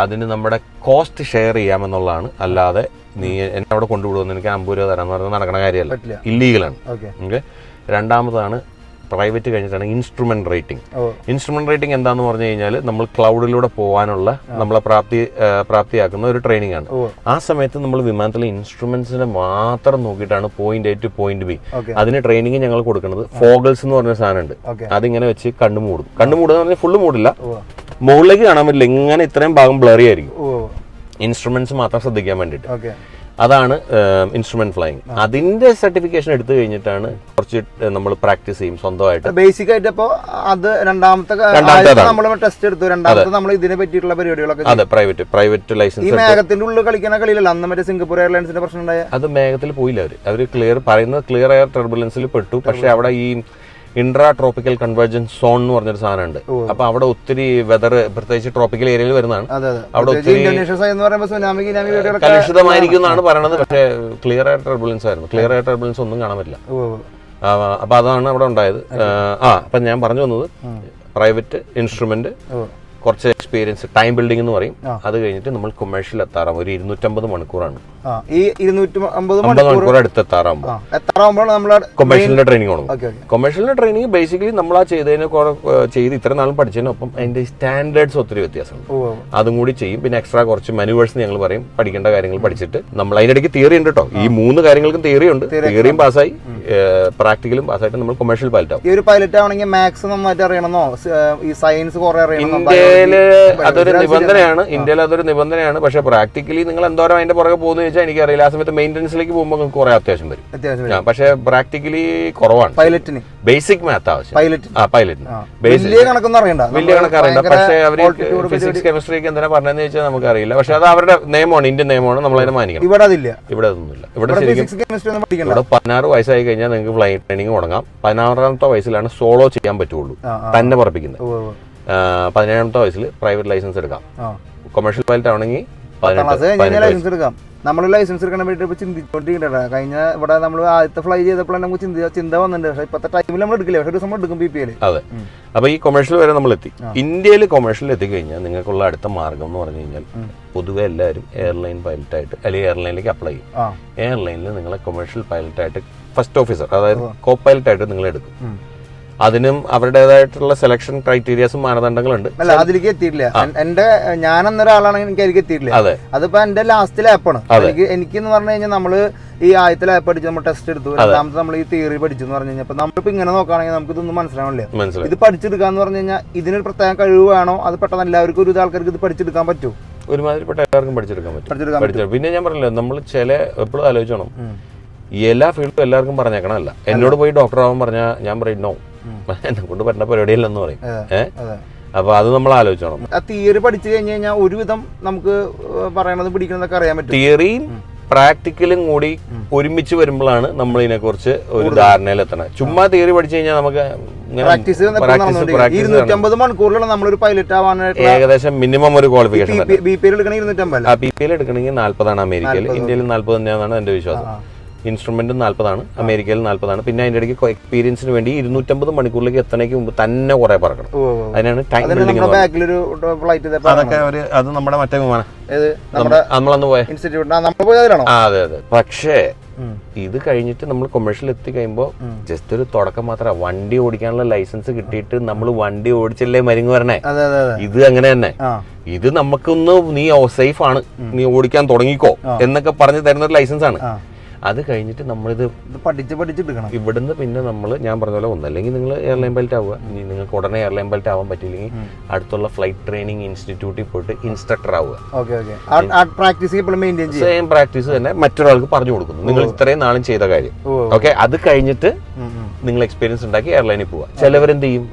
S1: അതിന് നമ്മുടെ കോസ്റ്റ് ഷെയർ ചെയ്യാമെന്നുള്ളതാണ്. അല്ലാതെ നീ എന്നെ അവിടെ കൊണ്ടുവിടുമെന്ന് എനിക്ക് 50 രൂപ തരാന്ന് പറഞ്ഞാൽ നടക്കണ കാര്യമല്ല, ഇല്ലീഗലാണ്. ഓക്കെ, രണ്ടാമതാണ് പ്രൈവറ്റ് കഴിഞ്ഞിട്ടാണ് ഇൻസ്ട്രുമെന്റ് റേറ്റിംഗ്. ഇൻസ്ട്രുമെന്റ് റേറ്റിംഗ് എന്താന്ന് പറഞ്ഞു കഴിഞ്ഞാൽ നമ്മൾ ക്ലൗഡിലൂടെ പോകാനുള്ള നമ്മളെ പ്രാപ്തിയാക്കുന്ന ഒരു ട്രെയിനിങ് ആണ്. ആ സമയത്ത് നമ്മൾ വിമാനത്തിലെ ഇൻസ്ട്രുമെന്റ്സിനെ മാത്രം നോക്കിയിട്ടാണ് point A two point B. അതിന് ട്രെയിനിങ് ഞങ്ങൾ കൊടുക്കുന്നത് ഫോഗൽസ് എന്ന് പറഞ്ഞ സാധനമുണ്ട്. അതിങ്ങനെ വെച്ച് കണ്ണുമൂടും. കണ്ണുമൂടുന്ന പറഞ്ഞാൽ ഫുള്ള് മൂടില്ല, മുകളിലേക്ക് കാണാൻ പറ്റില്ല, ഇങ്ങനെ ഇത്രയും ഭാഗം ബ്ലറി ആയിരിക്കും. ഇൻസ്ട്രുമെന്റ്സ് മാത്രം ശ്രദ്ധിക്കാൻ വേണ്ടിയിട്ട്. അതാണ് ഇൻസ്ട്രുമെന്റ് ഫ്ലൈയിങ്. അതിന്റെ സർട്ടിഫിക്കേഷൻ എടുത്തു കഴിഞ്ഞിട്ടാണ് കുറച്ച് നമ്മൾ പ്രാക്ടീസ് ചെയ്യും സ്വന്തമായിട്ട്.
S2: ബേസിക് ആയിട്ട് അപ്പോ അത് രണ്ടാമത്തെ ടെസ്റ്റ് എടുത്തു. രണ്ടാമത്തെ നമ്മൾ ഇതിനെ പറ്റിയിട്ടുള്ള പരിപാടികളൊക്കെ.
S1: അതെ, പ്രൈവറ്റ് ലൈസൻസ്.
S2: ഈ മേഘത്തിന്റെ ഉള്ളിൽ കളിക്കുന്ന കളിയിലല്ല അന്ന് മറ്റേ സിംഗപ്പൂർ എയർലൈൻസിന്റെ പ്രശ്നം ഉണ്ടായ.
S1: അത് മേഘത്തിൽ പോയില്ല അവര് ക്ലിയർ പറയുന്നത് ക്ലിയർ എയർ ടർബുലൻസിൽ പെട്ടു. പക്ഷെ അവിടെ ഈ ഇൻട്രാ ട്രോപ്പിക്കൽ കൺവേർജൻസ് സോൺ എന്ന് പറഞ്ഞൊരു സാധനമുണ്ട്. അപ്പൊ അവിടെ ഒത്തിരി വെതർ, പ്രത്യേകിച്ച് ട്രോപ്പിക്കൽ ഏരിയയിൽ വരുന്നതാണ്. അവിടെ ഒത്തിരി കലുഷിതമായിരിക്കും എന്നാണ് പറയണത്. പക്ഷേ ക്ലിയർ എയർ ടർബുലൻസ് ആയിരുന്നു. ക്ലിയർ എയർ ടർബുലൻസ് ഒന്നും കാണാൻ പറ്റില്ല. അപ്പൊ അതാണ് അവിടെ ഉണ്ടായത്. അപ്പൊ ഞാൻ പറഞ്ഞു വന്നത് പ്രൈവറ്റ് ഇൻസ്ട്രുമെന്റ്, കുറച്ച് എക്സ്പീരിയൻസ്, ടൈം ബിൽഡിംഗ് എന്ന് പറയും. അത് കഴിഞ്ഞിട്ട് നമ്മൾ കൊമേഴ്ഷ്യൽ എത്താറാം. ഒരു 250 മണിക്കൂറാണ്.
S2: ഈ 250
S1: മണിക്കൂർ അടുത്ത് എത്താറാകുമ്പോൾ കൊമേഴ്ഷ്യലിന്റെ ട്രെയിനിങ് തുടങ്ങും. കൊമേഴ്ഷ്യലിന്റെ ട്രെയിനിങ് ബേസിക്കലി നമ്മൾ ആ ചെയ്ത് ഇത്ര നാളും പഠിച്ചതിനൊപ്പം അതിന്റെ സ്റ്റാൻഡേർഡ്സ് ഒത്തിരി വ്യത്യാസമുണ്ട്. അതും കൂടി ചെയ്യും. പിന്നെ എക്സ്ട്രാ കുറച്ച് മാനുവേഴ്സ് ഞങ്ങൾ പറയും, പഠിക്കേണ്ട കാര്യങ്ങൾ പഠിച്ചിട്ട് നമ്മൾ അതിനിടയ്ക്ക് തിയറി ഉണ്ട് കേട്ടോ. ഈ 3 കാര്യങ്ങൾക്കും തിയറി ഉണ്ട്. തിയറിയും പാസ്സായി, പ്രാക്ടിക്കലും പാസ്സായിട്ട് നമ്മൾ കൊമേഴ്ഷ്യൽ പൈലറ്റ് ആവും.
S2: ഈ ഒരു പൈലറ്റ് ആവണമെങ്കിൽ മാത്സ് നന്നായിട്ട് അറിയണമെന്നോ, ഈ സയൻസ് കുറെ അറിയണം?
S1: ഇന്ത്യയില് അതൊരു നിബന്ധനയാണ്. പക്ഷെ പ്രാക്ടിക്കലി നിങ്ങൾ എന്തോരം അതിന്റെ പുറകെ പോകുന്ന ചോദിച്ചാൽ എനിക്കറിയില്ല. ആ സമയത്ത് മെയിൻ്റനൻസിലേക്ക് പോകുമ്പോൾ നിങ്ങൾക്ക് കുറെ അത്യാവശ്യം വരും. പക്ഷെ പ്രാക്ടിക്കലി കുറവാണ്.
S2: പൈലറ്റിന്
S1: ബേസിക് മാത്ത് ആവശ്യം. പൈലറ്റിന്
S2: വലിയ കണക്കൊന്നും
S1: അറിയണ്ട. പക്ഷെ അവര് ഫിസിക്സ് കെമിസ്ട്രിക്ക് എന്തിനാ പറഞ്ഞതെന്ന് ചോദിച്ചാൽ നമുക്ക് അറിയില്ല. പക്ഷെ അത് അവരുടെ നിയമമാണ്, ഇന്ത്യൻ നിയമമാണ്, നമ്മൾ അതിനെ മാനിക്കണം.
S2: ഇവിടെ അതില്ല.
S1: ഇവിടെ അതൊന്നുമില്ല. ഇവിടെ ശരിക്കും ഇവിടെ 16 വയസ്സായി കഴിഞ്ഞാൽ നിങ്ങൾക്ക് ഫ്ലൈറ്റ് ട്രെയിനിങ് തുടങ്ങാം. 16ാമത്തെ വയസ്സിലാണ് സോളോ ചെയ്യാൻ പറ്റുള്ളൂ, തന്നെ പറപ്പിക്കുന്നത്. 17ാമത്തെ വയസ്സിൽ പ്രൈവറ്റ് ലൈസൻസ് എടുക്കാം. കൊമേഴ്ഷ്യൽ പൈലറ്റ് ആണെങ്കിൽ
S2: ലൈസൻസ് എടുക്കാം. നമ്മൾ ലൈസൻസ് എടുക്കാൻ വേണ്ടി ഇപ്പൊ ചിന്തിച്ചോണ്ടിരിക്കണ്ട. കഴിഞ്ഞ ഇവിടെ നമ്മൾ ആദ്യത്തെ ഫ്ലൈ ചെയ്തപ്പോഴാണ് നമുക്ക് ചിന്ത വന്നിട്ടുണ്ട്. പക്ഷെ ഇപ്പോഴത്തെ ടൈമിൽ നമ്മൾ എടുക്കില്ല. പക്ഷെ ഒരു സമയം എടുക്കും PPL.
S1: അതെ. അപ്പൊ ഈ കൊമേഴ്ഷ്യൽ വരെ നമ്മൾ എത്തി. ഇന്ത്യയിൽ കൊമേഴ്ഷ്യൽ എത്തിക്കഴിഞ്ഞാൽ നിങ്ങൾക്കുള്ള അടുത്ത മാർഗം എന്ന് പറഞ്ഞു കഴിഞ്ഞാൽ പൊതുവെ എല്ലാവരും എയർലൈൻ പൈലറ്റ് ആയിട്ട് അല്ലെങ്കിൽ എയർലൈനിലേക്ക് അപ്ലൈ ചെയ്യും. എയർലൈനിൽ നിങ്ങളെ കൊമേഴ്ഷ്യൽ പൈലറ്റ് ആയിട്ട് ഫസ്റ്റ് ഓഫീസർ, അതായത് കോ പൈലറ്റ് ആയിട്ട് നിങ്ങൾ എടുക്കും. അതിനും അവരുടേതായിട്ടുള്ള സെലക്ഷൻ ക്രൈറ്റീരിയസും മാനദണ്ഡങ്ങളുണ്ട്.
S2: അല്ല, അതിലേക്ക് എത്തിയിട്ടില്ല. ഞാൻ എന്നൊരാളാണെങ്കിൽ എനിക്ക് അതിലേക്ക് എത്തിയിട്ടില്ല. അതിപ്പോ എന്റെ ലാസ്റ്റ് ലാപ്പാണ്. എനിക്കെന്ന് പറഞ്ഞു കഴിഞ്ഞാൽ നമ്മള് ഈ ആദ്യത്തെ ലാപ്പ് പഠിച്ചു, നമ്മൾ ടെസ്റ്റ് എടുത്തു. രണ്ടാമത്തെ നമ്മൾ ഈ തിയറി പഠിച്ചു എന്ന് പറഞ്ഞു കഴിഞ്ഞാൽ നമ്മളിപ്പോ ഇങ്ങനെ നോക്കുകയാണെങ്കിൽ നമുക്ക് ഇതൊന്നും മനസ്സിലാവില്ല. ഇത് പഠിച്ചെടുക്കാന്ന് പറഞ്ഞു കഴിഞ്ഞാൽ ഇതിനൊരു പ്രത്യേക കഴിവ് വേണോ? അത് പെട്ടെന്ന് എല്ലാവർക്കും ഒരു ആൾക്കാർക്ക് ഇത് പഠിച്ചെടുക്കാൻ പറ്റുമോ?
S1: ഒരുമാതിരിപ്പെട്ട എല്ലാവർക്കും പഠിച്ചെടുക്കാൻ പറ്റും. പിന്നെ ഞാൻ പറഞ്ഞില്ല, നമ്മൾ എപ്പോഴും ആലോചിച്ചോണം, എല്ലാ ഫീൽഡും എല്ലാവർക്കും പറഞ്ഞേക്കണമല്ല. എന്നോട് പോയി ഡോക്ടർ ആവാൻ പറഞ്ഞാൽ ഞാൻ പറയും നോ, എന്നെ കൊണ്ട് പറ്റുന്ന പരിപാടിയല്ലെന്ന് പറയും. അപ്പൊ അത് നമ്മൾ ആലോചിച്ചോണം.
S2: തിയറി പഠിച്ചു കഴിഞ്ഞു കഴിഞ്ഞാൽ ഒരുവിധം നമുക്ക് പറയണത് പിടിക്കണതൊക്കെ അറിയാൻ പറ്റും.
S1: തിയറിയും പ്രാക്ടിക്കലും കൂടി ഒരുമിച്ച് വരുമ്പോഴാണ് നമ്മൾ ഇതിനെ കുറിച്ച് ഒരു ധാരണയിലെത്തണം. ചുമ്മാ തിയറി പഠിച്ചു കഴിഞ്ഞാൽ നമുക്ക്
S2: നമ്മളൊരു പൈലറ്റ് ആവാനായിട്ട്
S1: ഏകദേശം മിനിമം ഒരു ക്വാളിഫിക്കേഷൻ.
S2: BPL എടുക്കണമെങ്കിൽ
S1: 40 ആണ് അമേരിക്കയിൽ. ഇന്ത്യയിൽ 40 തന്നെയാണെന്നാണ് എന്റെ വിശ്വാസം. ഇൻസ്ട്രുമെന്റ് 40 അമേരിക്കയിൽ 40. പിന്നെ അതിന്റെ ഇടയ്ക്ക് എക്സ്പീരിയൻസിന് വേണ്ടി 250 മണിക്കൂറിലേക്ക് എത്തണേക്ക് മുമ്പ് തന്നെ കുറെ പറക്കണം. അതിനാണ് ടൈം ബിൽഡിംഗ്. അതൊക്കെ അത് നമ്മുടെ മറ്റേ വിമാനം നമ്മളന്ന് പോയ. അതെ. പക്ഷേ ഇത് കഴിഞ്ഞിട്ട് നമ്മൾ കൊമേഴ്ഷ്യൽ എത്തി കഴിയുമ്പോൾ ജസ്റ്റ് ഒരു തുടക്കം മാത്രമാണ്. വണ്ടി ഓടിക്കാനുള്ള ലൈസൻസ് കിട്ടിയിട്ട് നമ്മൾ വണ്ടി ഓടിച്ചല്ലേ മരുങ്ങ് വരണേ. ഇത് അങ്ങനെ തന്നെ. ഇത് നമുക്കൊന്ന് നീ സേഫ് ആണ്, നീ ഓടിക്കാൻ തുടങ്ങിക്കോ എന്നൊക്കെ പറഞ്ഞു തരുന്ന ഒരു ലൈസൻസ് ആണ്. അത് കഴിഞ്ഞിട്ട് നമ്മളിത് പഠിച്ചെടുക്കണം. ഇവിടുന്ന് പിന്നെ നമ്മൾ ഞാൻ പറഞ്ഞ പോലെ ഒന്നല്ലെങ്കിൽ നിങ്ങൾ എയർലൈൻ പൈലറ്റ് ആവുക. ഇനി നിങ്ങൾക്ക് ഉടനെ എയർലൈൻ പൈലറ്റ് ആവാൻ പറ്റില്ലെങ്കിൽ അടുത്തുള്ള ഫ്ലൈറ്റ് ട്രെയിനിങ് ഇൻസ്റ്റിറ്റ്യൂട്ടിൽ പോയിട്ട് ഇൻസ്ട്രക്ടർ ആവുക. സെയിം പ്രാക്ടീസ് തന്നെ മറ്റൊരാൾക്ക് പറഞ്ഞു കൊടുക്കുന്നു. നിങ്ങൾ ഇത്രയും നാളും ചെയ്ത കാര്യം. ഓക്കെ, അത് കഴിഞ്ഞിട്ട് നിങ്ങൾ എക്സ്പീരിയൻസ് ഉണ്ടാക്കി എയർലൈനിൽ പോവുക. ചിലവരെന്ത് ചെയ്യും,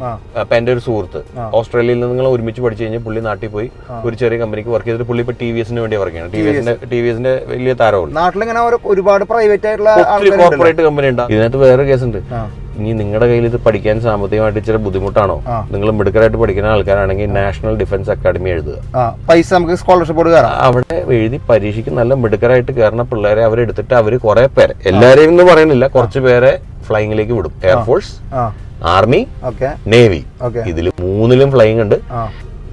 S1: അപ്പൊ എന്റെ ഒരു സുഹൃത്ത് ഓസ്ട്രേലിയയിൽ നിന്ന് നിങ്ങൾ ഒരുമിച്ച് പഠിച്ചു കഴിഞ്ഞാൽ പുള്ളി നാട്ടിൽ പോയി ഒരു ചെറിയ കമ്പനിക്ക് വർക്ക് ചെയ്തിട്ട് പുള്ളി ഇപ്പൊ TVS വേണ്ടി വർക്ക് ചെയ്യണം. TVS വലിയ താരമാണ്.
S2: നാട്ടിലിങ്ങനെ ഒരുപാട് പ്രൈവറ്റ് ആയിട്ടുള്ള
S1: കോർപ്പറേറ്റ് കമ്പനി ഉണ്ട്. ഇതിനകത്ത് വേറെ കേസുണ്ട്. ഇനി നിങ്ങളുടെ കയ്യിൽ ഇത് പഠിക്കാൻ സാമ്പത്തികമായിട്ട് ഇച്ചിരി ബുദ്ധിമുട്ടാണോ, നിങ്ങൾ മിടുക്കരായിട്ട് പഠിക്കുന്ന ആൾക്കാരാണെങ്കിൽ നാഷണൽ ഡിഫൻസ് അക്കാദമി എഴുതുക.
S2: പൈസ നമുക്ക് സ്കോളർഷിപ്പ്
S1: അവിടെ എഴുതി പരീക്ഷയ്ക്ക് നല്ല മിടുക്കരായിട്ട് കയറുന്ന പിള്ളേരെ അവരെടുത്തിട്ട് അവര് കുറെ പേരെ, എല്ലാരെയും എന്ന് പറയുന്നില്ല, കുറച്ച് പേരെ ഫ്ലൈയിങ്ങിലേക്ക് വിടും. എയർഫോഴ്സ്, ആർമി, നേവി, ഇതിൽ മൂന്നിലും ഫ്ലൈയിങ് ഉണ്ട്.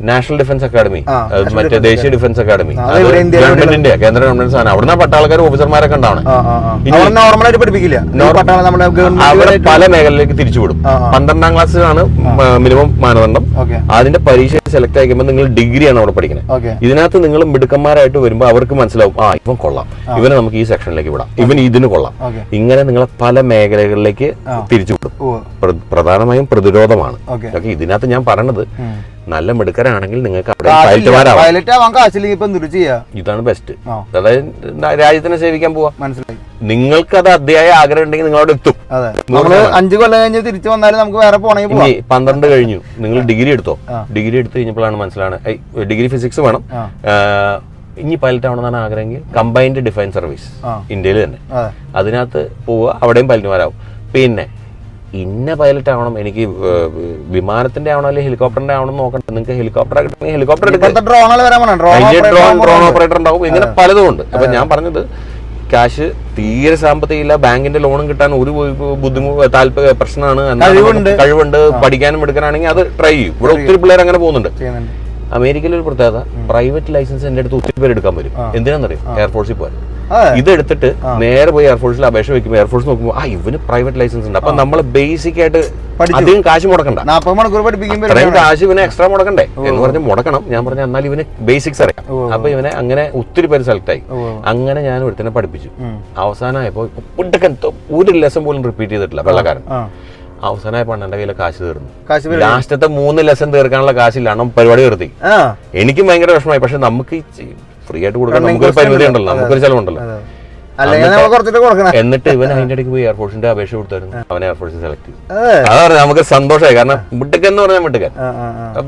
S1: നാഷണൽ ഡിഫൻസ് അക്കാദമി, മറ്റേ ദേശീയ ഡിഫൻസ് അക്കാദമി, ഗവൺമെന്റിന്റെ കേന്ദ്ര ഗവൺമെന്റ് സാധനം. അവിടുന്ന് പട്ടാളക്കാർ ഓഫീസർമാരൊക്കെ ഉണ്ടാവണം. അവിടെ പല മേഖലയിലേക്ക് തിരിച്ചുവിടും. 12ാം ക്ലാസ്സിലാണ് മിനിമം മാനദണ്ഡം. അതിന്റെ പരീക്ഷ സെലക്ട് ആയിക്കുമ്പോൾ നിങ്ങൾ ഡിഗ്രിയാണ് അവിടെ പഠിക്കുന്നത്. ഇതിനകത്ത് നിങ്ങൾ മിടുക്കന്മാരായിട്ട് വരുമ്പോൾ അവർക്ക് മനസ്സിലാവും, ഇവൻ കൊള്ളാം, ഇവനെ നമുക്ക് ഈ സെക്ഷനിലേക്ക് വിടാം, ഇവൻ ഇതിന് കൊള്ളാം. ഇങ്ങനെ നിങ്ങളെ പല മേഖലകളിലേക്ക് തിരിച്ചുവിടും. പ്രധാനമായും പ്രതിരോധമാണ്. ഇതിനകത്ത് ഞാൻ പറയണത് നല്ല മിടുക്കരാണെങ്കിൽ നിങ്ങൾക്ക് ഇതാണ് ബെസ്റ്റ്. അതായത് രാജ്യത്തിനെ സേവിക്കാൻ പോവാ. മനസ്സിലായി. നിങ്ങൾക്ക് അത് അതിയായ ആഗ്രഹം ഉണ്ടെങ്കിൽ നിങ്ങൾ അവിടെ എത്തും.
S2: 5 കൊല്ലം കഴിഞ്ഞ് തിരിച്ചു വന്നാലും നമുക്ക് വേറെ പോണെങ്കിൽ
S1: 12 കഴിഞ്ഞു, നിങ്ങൾ ഡിഗ്രി എടുത്തോ. ഡിഗ്രി എടുത്തു കഴിഞ്ഞപ്പോഴാണ് മനസ്സിലാണ് ഡിഗ്രി ഫിസിക്സ് വേണം. ഇനി പൈലറ്റ് ആവണമെന്നാണ് ആഗ്രഹമെങ്കിൽ കമ്പൈൻഡ് ഡിഫൻസ് സർവീസ് ഇന്ത്യയിൽ തന്നെ, അതിനകത്ത് പോവുക, അവിടെയും പൈലറ്റുമാരാവും. പിന്നെ ഇന്ന പൈലറ്റ് ആവണം, എനിക്ക് വിമാനത്തിന്റെ ആവണം അല്ലെങ്കിൽ ഹെലികോപ്റ്ററിന്റെ ആവണം നോക്കണ്ട. നിങ്ങൾക്ക് ഹെലികോപ്റ്റർ ഹെലികോപ്റ്റർ ഡ്രോൺ ഓപ്പറേറ്റർ ഉണ്ടാവും. ഇങ്ങനെ പലതും ഉണ്ട്. അപ്പൊ ഞാൻ പറഞ്ഞത് ക്യാഷ് തീരെ സാമ്പത്തികമില്ല, ബാങ്കിന്റെ ലോണും കിട്ടാൻ ഒരു ബുദ്ധിമുട്ട് പ്രശ്നമാണ്, കഴിവുണ്ട്, പഠിക്കാനും എടുക്കാനാണെങ്കിൽ അത് ട്രൈ ചെയ്യും. ഇവിടെ ഒത്തിരി പിള്ളേർ അങ്ങനെ പോകുന്നുണ്ട്. അമേരിക്കയിൽ ഒരു പ്രത്യേകത, പ്രൈവറ്റ് ലൈസൻസ് എന്റെ അടുത്ത് ഒത്തിരി പേര് എടുക്കാൻ വരും. എന്തിനാണെന്നറിയോ? എയർഫോഴ്സിൽ പോകാൻ. ഇതെടുത്തിട്ട് നേരെ പോയി എയർഫോഴ്സിൽ അപേക്ഷ വെക്കുമ്പോൾ എയർഫോഴ്സ് നോക്കുമ്പോൾ ഇവന് പ്രൈവറ്റ് ലൈസൻസ് ഉണ്ട്. അപ്പൊ നമ്മൾ ബേസിക് ആയിട്ട് അധികം കാശ് മുടക്കണ്ട. 40 മണിക്കൂർ പഠിപ്പിക്കുമ്പോൾ അത്രയും കാശ് ഇവനെ എക്സ്ട്രാ മുടക്കണ്ടേ എന്ന് പറഞ്ഞ് മുടക്കണം. ഞാൻ പറഞ്ഞ എന്നാൽ ഇവന് ബേസിക്സ് അറിയാം. അപ്പൊ ഇവനെ അങ്ങനെ ഒത്തിരി പേര് സെലക്ട് ആയി. അങ്ങനെ ഞാൻ ഒരുത്തനെ പഠിപ്പിച്ചു. അവസാനമായപ്പോ ഒരു ലെസൺ പോലും റിപ്പീറ്റ് ചെയ്തിട്ടില്ല വെള്ളക്കാരൻ. അവസാനമായപ്പോ എന്റെ കയ്യിലെ കാശ് തീർന്നു. ലാസ്റ്റത്തെ 3 ലെസൺ തീർക്കാനുള്ള കാശില്ലാണ് പരിപാടി നിർത്തി. എനിക്കും ഭയങ്കര വിഷമമായി. പക്ഷെ നമുക്ക് ഫ്രീ ആയിട്ട് കൊടുക്കാൻ നമുക്കൊരു പരിമിതി ഉണ്ടല്ലോ, നമുക്കൊരു ചെലവുണ്ടല്ലോ. എന്നിട്ട് ഇവൻ അതിന്റെ ഇടയ്ക്ക് പോയി എയർഫോഴ്സിന്റെ അപേക്ഷ കൊടുത്തായിരുന്നു. അവനെ എയർഫോഴ്സിൽ സെലക്ട് ചെയ്തു. അതാണ് നമുക്ക് സന്തോഷമായി. കാരണം മിടുക്കൻ എന്ന് പറഞ്ഞാൽ മിടുക്കൻ.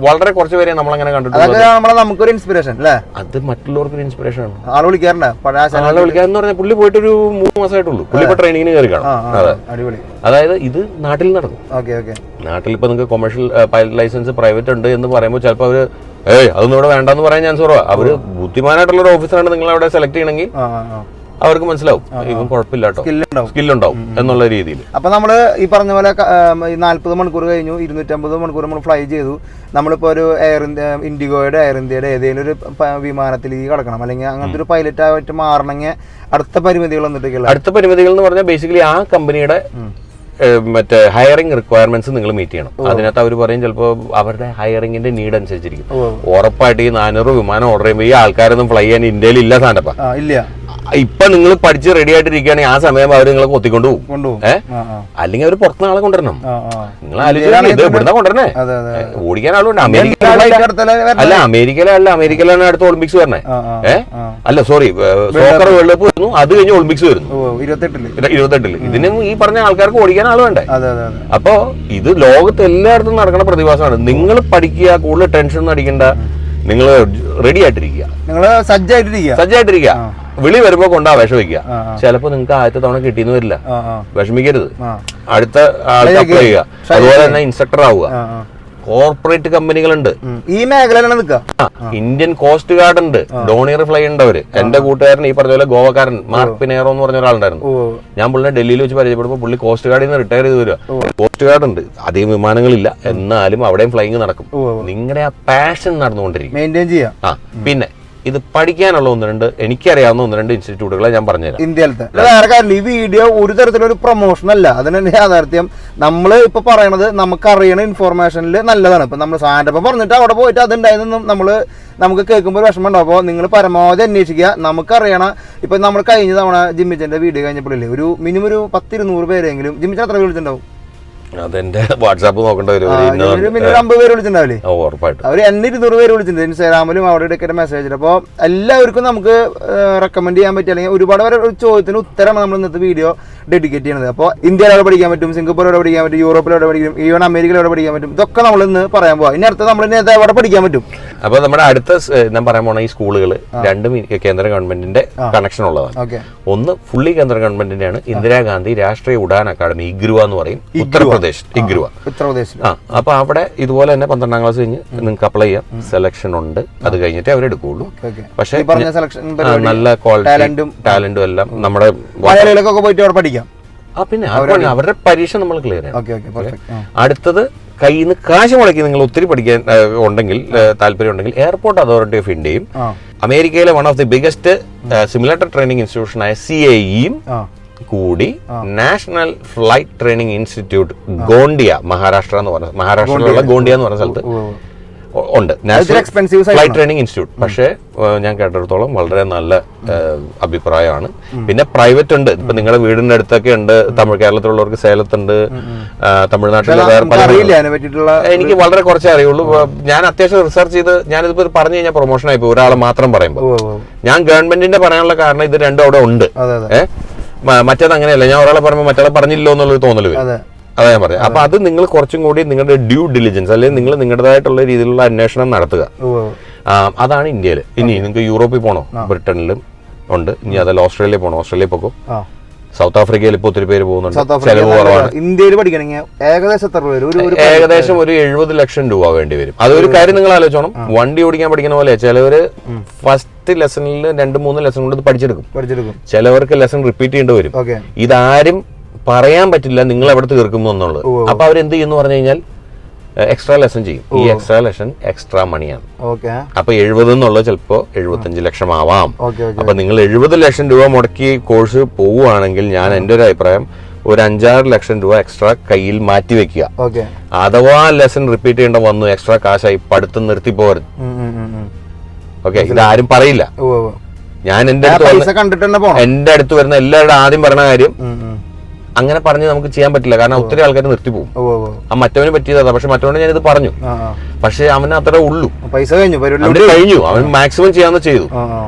S1: വളരെ കുറച്ച് പേരെ നമ്മളങ്ങനെ കണ്ടിട്ടുള്ളൂ.
S2: ഇൻസ്പിറേഷൻ
S1: അത് മറ്റുള്ളവർക്ക് ഇൻസ്പിറേഷൻ ആണ്.
S2: ആളെ വിളിക്കാറുണ്ട്.
S1: ആളെ വിളിക്കാന്ന് പറഞ്ഞാൽ പുള്ളി പോയിട്ട് ഒരു 3 മാസമായിട്ടുള്ളൂ. പുള്ളി ഇപ്പൊ ട്രെയിനിങ്ങിന് കയറി കാണും. അതെ, അതായത് ഇത് നാട്ടിൽ നടക്കും. നാട്ടിൽ ഇപ്പൊ നിങ്ങൾക്ക് കൊമേഴ്ഷ്യൽ പൈലറ്റ് ലൈസൻസ് പ്രൈവറ്റ് ഉണ്ട് എന്ന് പറയുമ്പോൾ ചിലപ്പോൾ അവര് അതൊന്നും ഇവിടെ വേണ്ടെന്ന് പറയാൻ ചാൻസ് കുറവാ. അവര് ബുദ്ധിമാനായിട്ടുള്ള ഒരു ഓഫീസറാണ് നിങ്ങൾ അവിടെ സെലക്ട് ചെയ്യണമെങ്കിൽ അവർക്ക് മനസ്സിലാവും ഇവൻ കുഴപ്പമില്ല കേട്ടോ, സ്കില്ലുണ്ടാവും എന്നുള്ള രീതിയിൽ.
S2: അപ്പൊ നമ്മള് ഈ പറഞ്ഞ പോലെ 40 മണിക്കൂർ കഴിഞ്ഞു, 250 മണിക്കൂർ നമ്മൾ ഫ്ലൈ ചെയ്തു. നമ്മളിപ്പോ ഒരു ഇൻഡിഗോയുടെ എയർ ഇന്ത്യയുടെ ഏതെങ്കിലും ഒരു വിമാനത്തിലേക്ക് കടക്കണം, അല്ലെങ്കിൽ അങ്ങനത്തെ ഒരു പൈലറ്റ് ആയിട്ട് മാറണമെങ്കിൽ അടുത്ത പരിമിതികൾ വന്നിട്ടൊക്കെയുള്ള
S1: അടുത്ത പരിമിതികൾ എന്ന് പറഞ്ഞാൽ ബേസിക്കലി ആ കമ്പനിയുടെ മറ്റേ ഹയറിംഗ് റിക്വയർമെന്റ്സ് നിങ്ങൾ മീറ്റ് ചെയ്യണം. അതിനകത്ത് അവർ പറയും ചിലപ്പോൾ അവരുടെ ഹയറിംഗിന്റെ നീഡ് അനുസരിച്ചിരിക്കും. ഉറപ്പായിട്ട് ഈ 400 വിമാനം ഓർഡർ ചെയ്യുമ്പോൾ ഈ ആൾക്കാരൊന്നും ഫ്ലൈ ചെയ്യാൻ ഇന്ത്യയിൽ ഇല്ല. സാധനപ്പ ഇല്ല. ഇപ്പൊ നിങ്ങൾ പഠിച്ച് റെഡി ആയിട്ടിരിക്കുകയാണെങ്കിൽ ആ സമയം അവർ നിങ്ങളെ കൊത്തിക്കൊണ്ടു പോകും. അല്ലെങ്കിൽ അവർ പുറത്തുനിന്ന് ആളെ കൊണ്ടുവരണം. നിങ്ങൾ ആലോചിച്ച് ഇവിടുന്ന് കൊണ്ടുവരണേ, ഓടിക്കാൻ ആളുണ്ട്. അമേരിക്കയിലാണ് അടുത്ത ഒളിമ്പിക്സ് വരണേ. അല്ല സോറി, സോക്കർ വേൾഡ് കപ്പ് വരുന്നു, അത് കഴിഞ്ഞ് ഒളിമ്പിക്സ് വരുന്നു 28. ഇതിനും ഈ പറഞ്ഞ ആൾക്കാർക്ക് ഓടിക്കാൻ ആൾ വേണ്ടേ? അപ്പോ ഇത് ലോകത്ത് എല്ലായിടത്തും നടക്കുന്ന പ്രതിഭാസമാണ്. നിങ്ങൾ പഠിക്കുക, കൂടുതൽ ടെൻഷൻ ഒന്നും അടിക്കണ്ട, നിങ്ങൾ റെഡി ആയിട്ടിരിക്കുക,
S2: നിങ്ങൾ
S1: സജ്ജായിട്ടിരിക്കുക. വിളി വരുമ്പോ കൊണ്ടാ വിഷമിക്കുക. ചിലപ്പോ നിങ്ങൾക്ക് ആദ്യത്തെ തവണ കിട്ടിയെന്ന് വരില്ല, വിഷമിക്കരുത്. അടുത്ത ആൾക്ക് അപ്ലൈ ചെയ്യുക. അതുപോലെ തന്നെ ഇൻസ്ട്രക്ടർ ആവുക. കോർപ്പറേറ്റ് കമ്പനികളുണ്ട്
S2: ഈ മേഖലയിലാണ് നിൽക്കുക.
S1: ഇന്ത്യൻ കോസ്റ്റ് ഗാർഡ് ഉണ്ട്, ഡോണിയർ ഫ്ലൈ ഉണ്ട്. അവര് എന്റെ കൂട്ടുകാരൻ ഈ പറഞ്ഞ പോലെ ഗോവക്കാരൻ മാർക്ക് പിനേറോ എന്ന് പറഞ്ഞ ഒരാളുണ്ടായിരുന്നു. ഞാൻ പുള്ളിനെ ഡൽഹിയിൽ വെച്ച് പരിചയപ്പെടുമ്പോൾ പുള്ളി കോസ്റ്റ് ഗാർഡിൽ നിന്ന് റിട്ടയർ ചെയ്ത് വരിക. കോസ്റ്റ് ഗാർഡ് ഉണ്ട്, അധികം വിമാനങ്ങളില്ല, എന്നാലും അവിടെയും ഫ്ലൈയിങ് നടക്കും. നിങ്ങളുടെ ആ പാഷൻ നടന്നുകൊണ്ടിരിക്കും.
S2: മെയിൻറ്റെയിൻ ചെയ്യാം.
S1: പിന്നെ ഇത് പഠിക്കാനുള്ള എനിക്കറിയാവുന്ന 1-2 ഇൻസ്റ്റിറ്റ്യൂട്ടുകളെ ഞാൻ പറഞ്ഞുതരാം
S2: ഇന്ത്യയിലത്തെ. വേറെ കാര്യം, ഈ വീഡിയോ ഒരു തരത്തിലൊരു പ്രൊമോഷൻ അല്ല, അതിന് യാഥാർത്ഥ്യം. നമ്മൾ ഇപ്പൊ പറയണത് നമുക്കറിയണ ഇൻഫോർമേഷനിൽ നല്ലതാണ്. ഇപ്പൊ നമ്മൾ സാൻഡപ്പം പറഞ്ഞിട്ട് അവിടെ പോയിട്ട് അതുണ്ടായതെന്നും നമുക്ക് കേൾക്കുമ്പോൾ വിഷമം ഉണ്ടാവും. അപ്പോൾ നിങ്ങൾ പരമാവധി അന്വേഷിക്കുക. നമുക്കറിയണ ഇപ്പൊ നമ്മൾ കഴിഞ്ഞ തവണ ജിമ്മിച്ചന്റെ വീഡിയോ കഴിഞ്ഞപ്പോഴില്ലേ ഒരു മിനിമം ഒരു 10-200 പേരെങ്കിലും ജിമ്മിച്ചൻ എത്ര വിളിച്ചിട്ടുണ്ടാവും?
S1: അതെന്റെ വാട്സാപ്പ് നോക്കേണ്ട ഒരു
S2: 50 പേര് വിളിച്ചിട്ടുണ്ടാവില്ലേ?
S1: ഉറപ്പായിട്ടും
S2: അവർ 200 പേര് വിളിച്ചിട്ടുണ്ട് ഇൻസ്റ്റാഗ്രാമിലും അവിടെ ഇടയ്ക്ക് മെസ്സേജ്. അപ്പോൾ എല്ലാവർക്കും നമുക്ക് റെക്കമെൻഡ് ചെയ്യാൻ പറ്റും, അല്ലെങ്കിൽ ഒരുപാട് പേരെ ചോദ്യത്തിന് ഉത്തരമാണ് നമ്മൾ ഇന്നത്തെ വീഡിയോ ഡെഡിക്കേറ്റ് ചെയ്യുന്നത്. അപ്പോൾ ഇന്ത്യയിൽ എവിടെ പഠിക്കാൻ പറ്റും, സിംഗപ്പൂർ എവിടെ പഠിക്കാൻ പറ്റും, യൂറോപ്പിൽ എവിടെ പഠിക്കും, ഈവൻ അമേരിക്കയിൽ എവിടെ പഠിക്കാൻ പറ്റും, ഇതൊക്കെ നമ്മൾ ഇന്ന് പറയാൻ പോവാം. ഇനി അടുത്ത് നമ്മൾ ഇനി എവിടെ പഠിക്കാൻ പറ്റും.
S1: അപ്പോൾ നമ്മുടെ അടുത്ത ഞാൻ പറയാൻ പോണ ഈ സ്കൂളുകൾ രണ്ടും കേന്ദ്ര ഗവൺമെന്റിന്റെ കണക്ഷൻ ഉള്ളതാണ്. ഒന്ന് ഫുള്ളി കേന്ദ്ര ഗവൺമെന്റിന്റെയാണ്, ഇന്ദിരാഗാന്ധി രാഷ്ട്രീയ ഉഡാൻ അക്കാദമി, ഇഗ്രുവ എന്ന് പറയും, ഉത്തർപ്രദേശ് ഉത്തർപ്രദേശ്. അപ്പൊ അവിടെ ഇതുപോലെ തന്നെ 12ാം ക്ലാസ് കഴിഞ്ഞ് നിങ്ങൾക്ക് അപ്ലൈ ചെയ്യാം. സെലക്ഷൻ ഉണ്ട്, അത് കഴിഞ്ഞിട്ടേ അവരെടുക്കുള്ളൂ. പക്ഷേ നല്ല ക്വാളിറ്റി ടാലന്റും എല്ലാം നമ്മുടെ
S2: പോയിട്ട് അവിടെ പഠിക്കാം.
S1: പിന്നെ അവരുടെ പരീക്ഷ നമ്മൾ ക്ലിയർ ചെയ്യണം. അടുത്തത് കയ്യിൽ നിന്ന് കാശ് മുടക്കി നിങ്ങൾ ഒത്തിരി പഠിക്കാൻ ഉണ്ടെങ്കിൽ, താല്പര്യം ഉണ്ടെങ്കിൽ, എയർപോർട്ട് അതോറിറ്റി ഓഫ് ഇന്ത്യയും അമേരിക്കയിലെ one of the biggest simulator training ഇൻസ്റ്റിറ്റ്യൂഷനായ CAE കൂടി national flight training institute Gondia, മഹാരാഷ്ട്രയിലുള്ള ഗോണ്ടിയ എന്ന് പറഞ്ഞ സ്ഥലത്ത് ഉണ്ട് നാഷണൽ ഫ്ലൈറ്റ് ട്രെയിനിങ് ഇൻസ്റ്റിറ്റ്യൂട്ട്. പക്ഷേ ഞാൻ കേട്ടിടത്തോളം വളരെ നല്ല അഭിപ്രായമാണ്. പിന്നെ പ്രൈവറ്റ് ഉണ്ട്. ഇപ്പൊ നിങ്ങളുടെ വീടിന്റെ അടുത്തൊക്കെ ഉണ്ട്. കേരളത്തിലുള്ളവർക്ക് സേലത്തുണ്ട്, തമിഴ്നാട്ടിലെ വേറെ പല. എനിക്ക് വളരെ കുറച്ചേ അറിയുള്ളൂ. ഞാൻ അത്യാവശ്യം റിസർച്ച് ചെയ്ത് ഞാനിതിപ്പോ പറഞ്ഞു കഴിഞ്ഞാൽ പ്രൊമോഷൻ ആയിപ്പോ ഒരാളെ മാത്രം പറയുമ്പോൾ. ഞാൻ ഗവൺമെന്റിന്റെ പറയാനുള്ള കാരണം ഇത് രണ്ടും അവിടെ ഉണ്ട്. മറ്റേത് അങ്ങനെയല്ല, ഞാൻ ഒരാളെ പറയുമ്പോൾ മറ്റേ പറഞ്ഞില്ലോ എന്നുള്ളൊരു തോന്നല് വരും. അതാ ഞാൻ പറഞ്ഞത്. അപ്പൊ അത് നിങ്ങൾ കുറച്ചും കൂടി നിങ്ങളുടെ ഡ്യൂ ഡിലിജൻസ്, അല്ലെങ്കിൽ നിങ്ങൾ നിങ്ങളുടേതായിട്ടുള്ള രീതിയിലുള്ള അന്വേഷണം നടത്തുക. അതാണ് ഇന്ത്യയിൽ. ഇനി നിങ്ങൾക്ക് യൂറോപ്പിൽ പോകണോ, ബ്രിട്ടനിലും ഉണ്ട്. ഇനി അതല്ല ഓസ്ട്രേലിയ പോകണോ, ഓസ്ട്രേലിയ പോകും. സൗത്ത് ആഫ്രിക്കയിൽ ഇപ്പൊ ഒത്തിരി പേര് പോകുന്നുണ്ട്. ചെലവ് കുറവാണ്.
S2: ഇന്ത്യയിൽ പഠിക്കണമെങ്കിൽ
S1: ഏകദേശം ഒരു 70 ലക്ഷം രൂപ വേണ്ടി വരും. അതൊരു കാര്യം നിങ്ങൾ ആലോചിച്ചോണം. വണ്ടി ഓടിക്കാൻ പഠിക്കുന്ന പോലെ ചിലവര് ഫസ്റ്റ് ലെസണിൽ 2-3 ലെസൺ കൊണ്ട് പഠിച്ചെടുക്കും. ചിലവർക്ക് ലെസൺ റിപ്പീറ്റ് ചെയ്യേണ്ടി വരും. ഇതാരും പറയാൻ പറ്റില്ല നിങ്ങൾ എവിടെ തീർക്കുന്നു എന്നുള്ളത്. അപ്പൊ അവരെന്ത് ചെയ്യുന്നു പറഞ്ഞു കഴിഞ്ഞാൽ എക്സ്ട്രാ ലെസൺ ചെയ്യും. ഈ എക്സ്ട്രാ ലെസൺ എക്സ്ട്രാ മണിയാണ്. അപ്പൊ 70 എന്നുള്ളത് ചിലപ്പോ 75 ലക്ഷം ആവാം. അപ്പൊ നിങ്ങൾ 70 ലക്ഷം രൂപ മുടക്കി കോഴ്സ് പോവുകയാണെങ്കിൽ ഞാൻ എന്റെ ഒരു അഭിപ്രായം ഒരു 5-6 ലക്ഷം രൂപ എക്സ്ട്രാ കയ്യിൽ മാറ്റി വെക്കുക. അഥവാ ലെസൺ റിപ്പീറ്റ് ചെയ്യേണ്ട വന്നു, എക്സ്ട്രാ കാശായി, പഠിത്തം നിർത്തി പോകരുത്. ഓക്കെ, ഇതാരും പറയില്ല. ഞാൻ എന്റെ അടുത്ത് വരുന്ന എല്ലാവരുടെ ആദ്യം പറഞ്ഞ കാര്യം അങ്ങനെ പറഞ്ഞ് നമുക്ക് ചെയ്യാൻ പറ്റില്ല. കാരണം ഒത്തിരി ആൾക്കാർ നിർത്തിപ്പോകും. ആ മറ്റവന് പറ്റിയതാ, പക്ഷെ മറ്റവന് ഞാനിത് പറഞ്ഞു, പക്ഷെ അവന് അത്രേ ഉള്ളൂ.
S2: പൈസ
S1: കഴിഞ്ഞു, അവൻ മാക്സിമം ചെയ്യാന്ന് ചെയ്തു.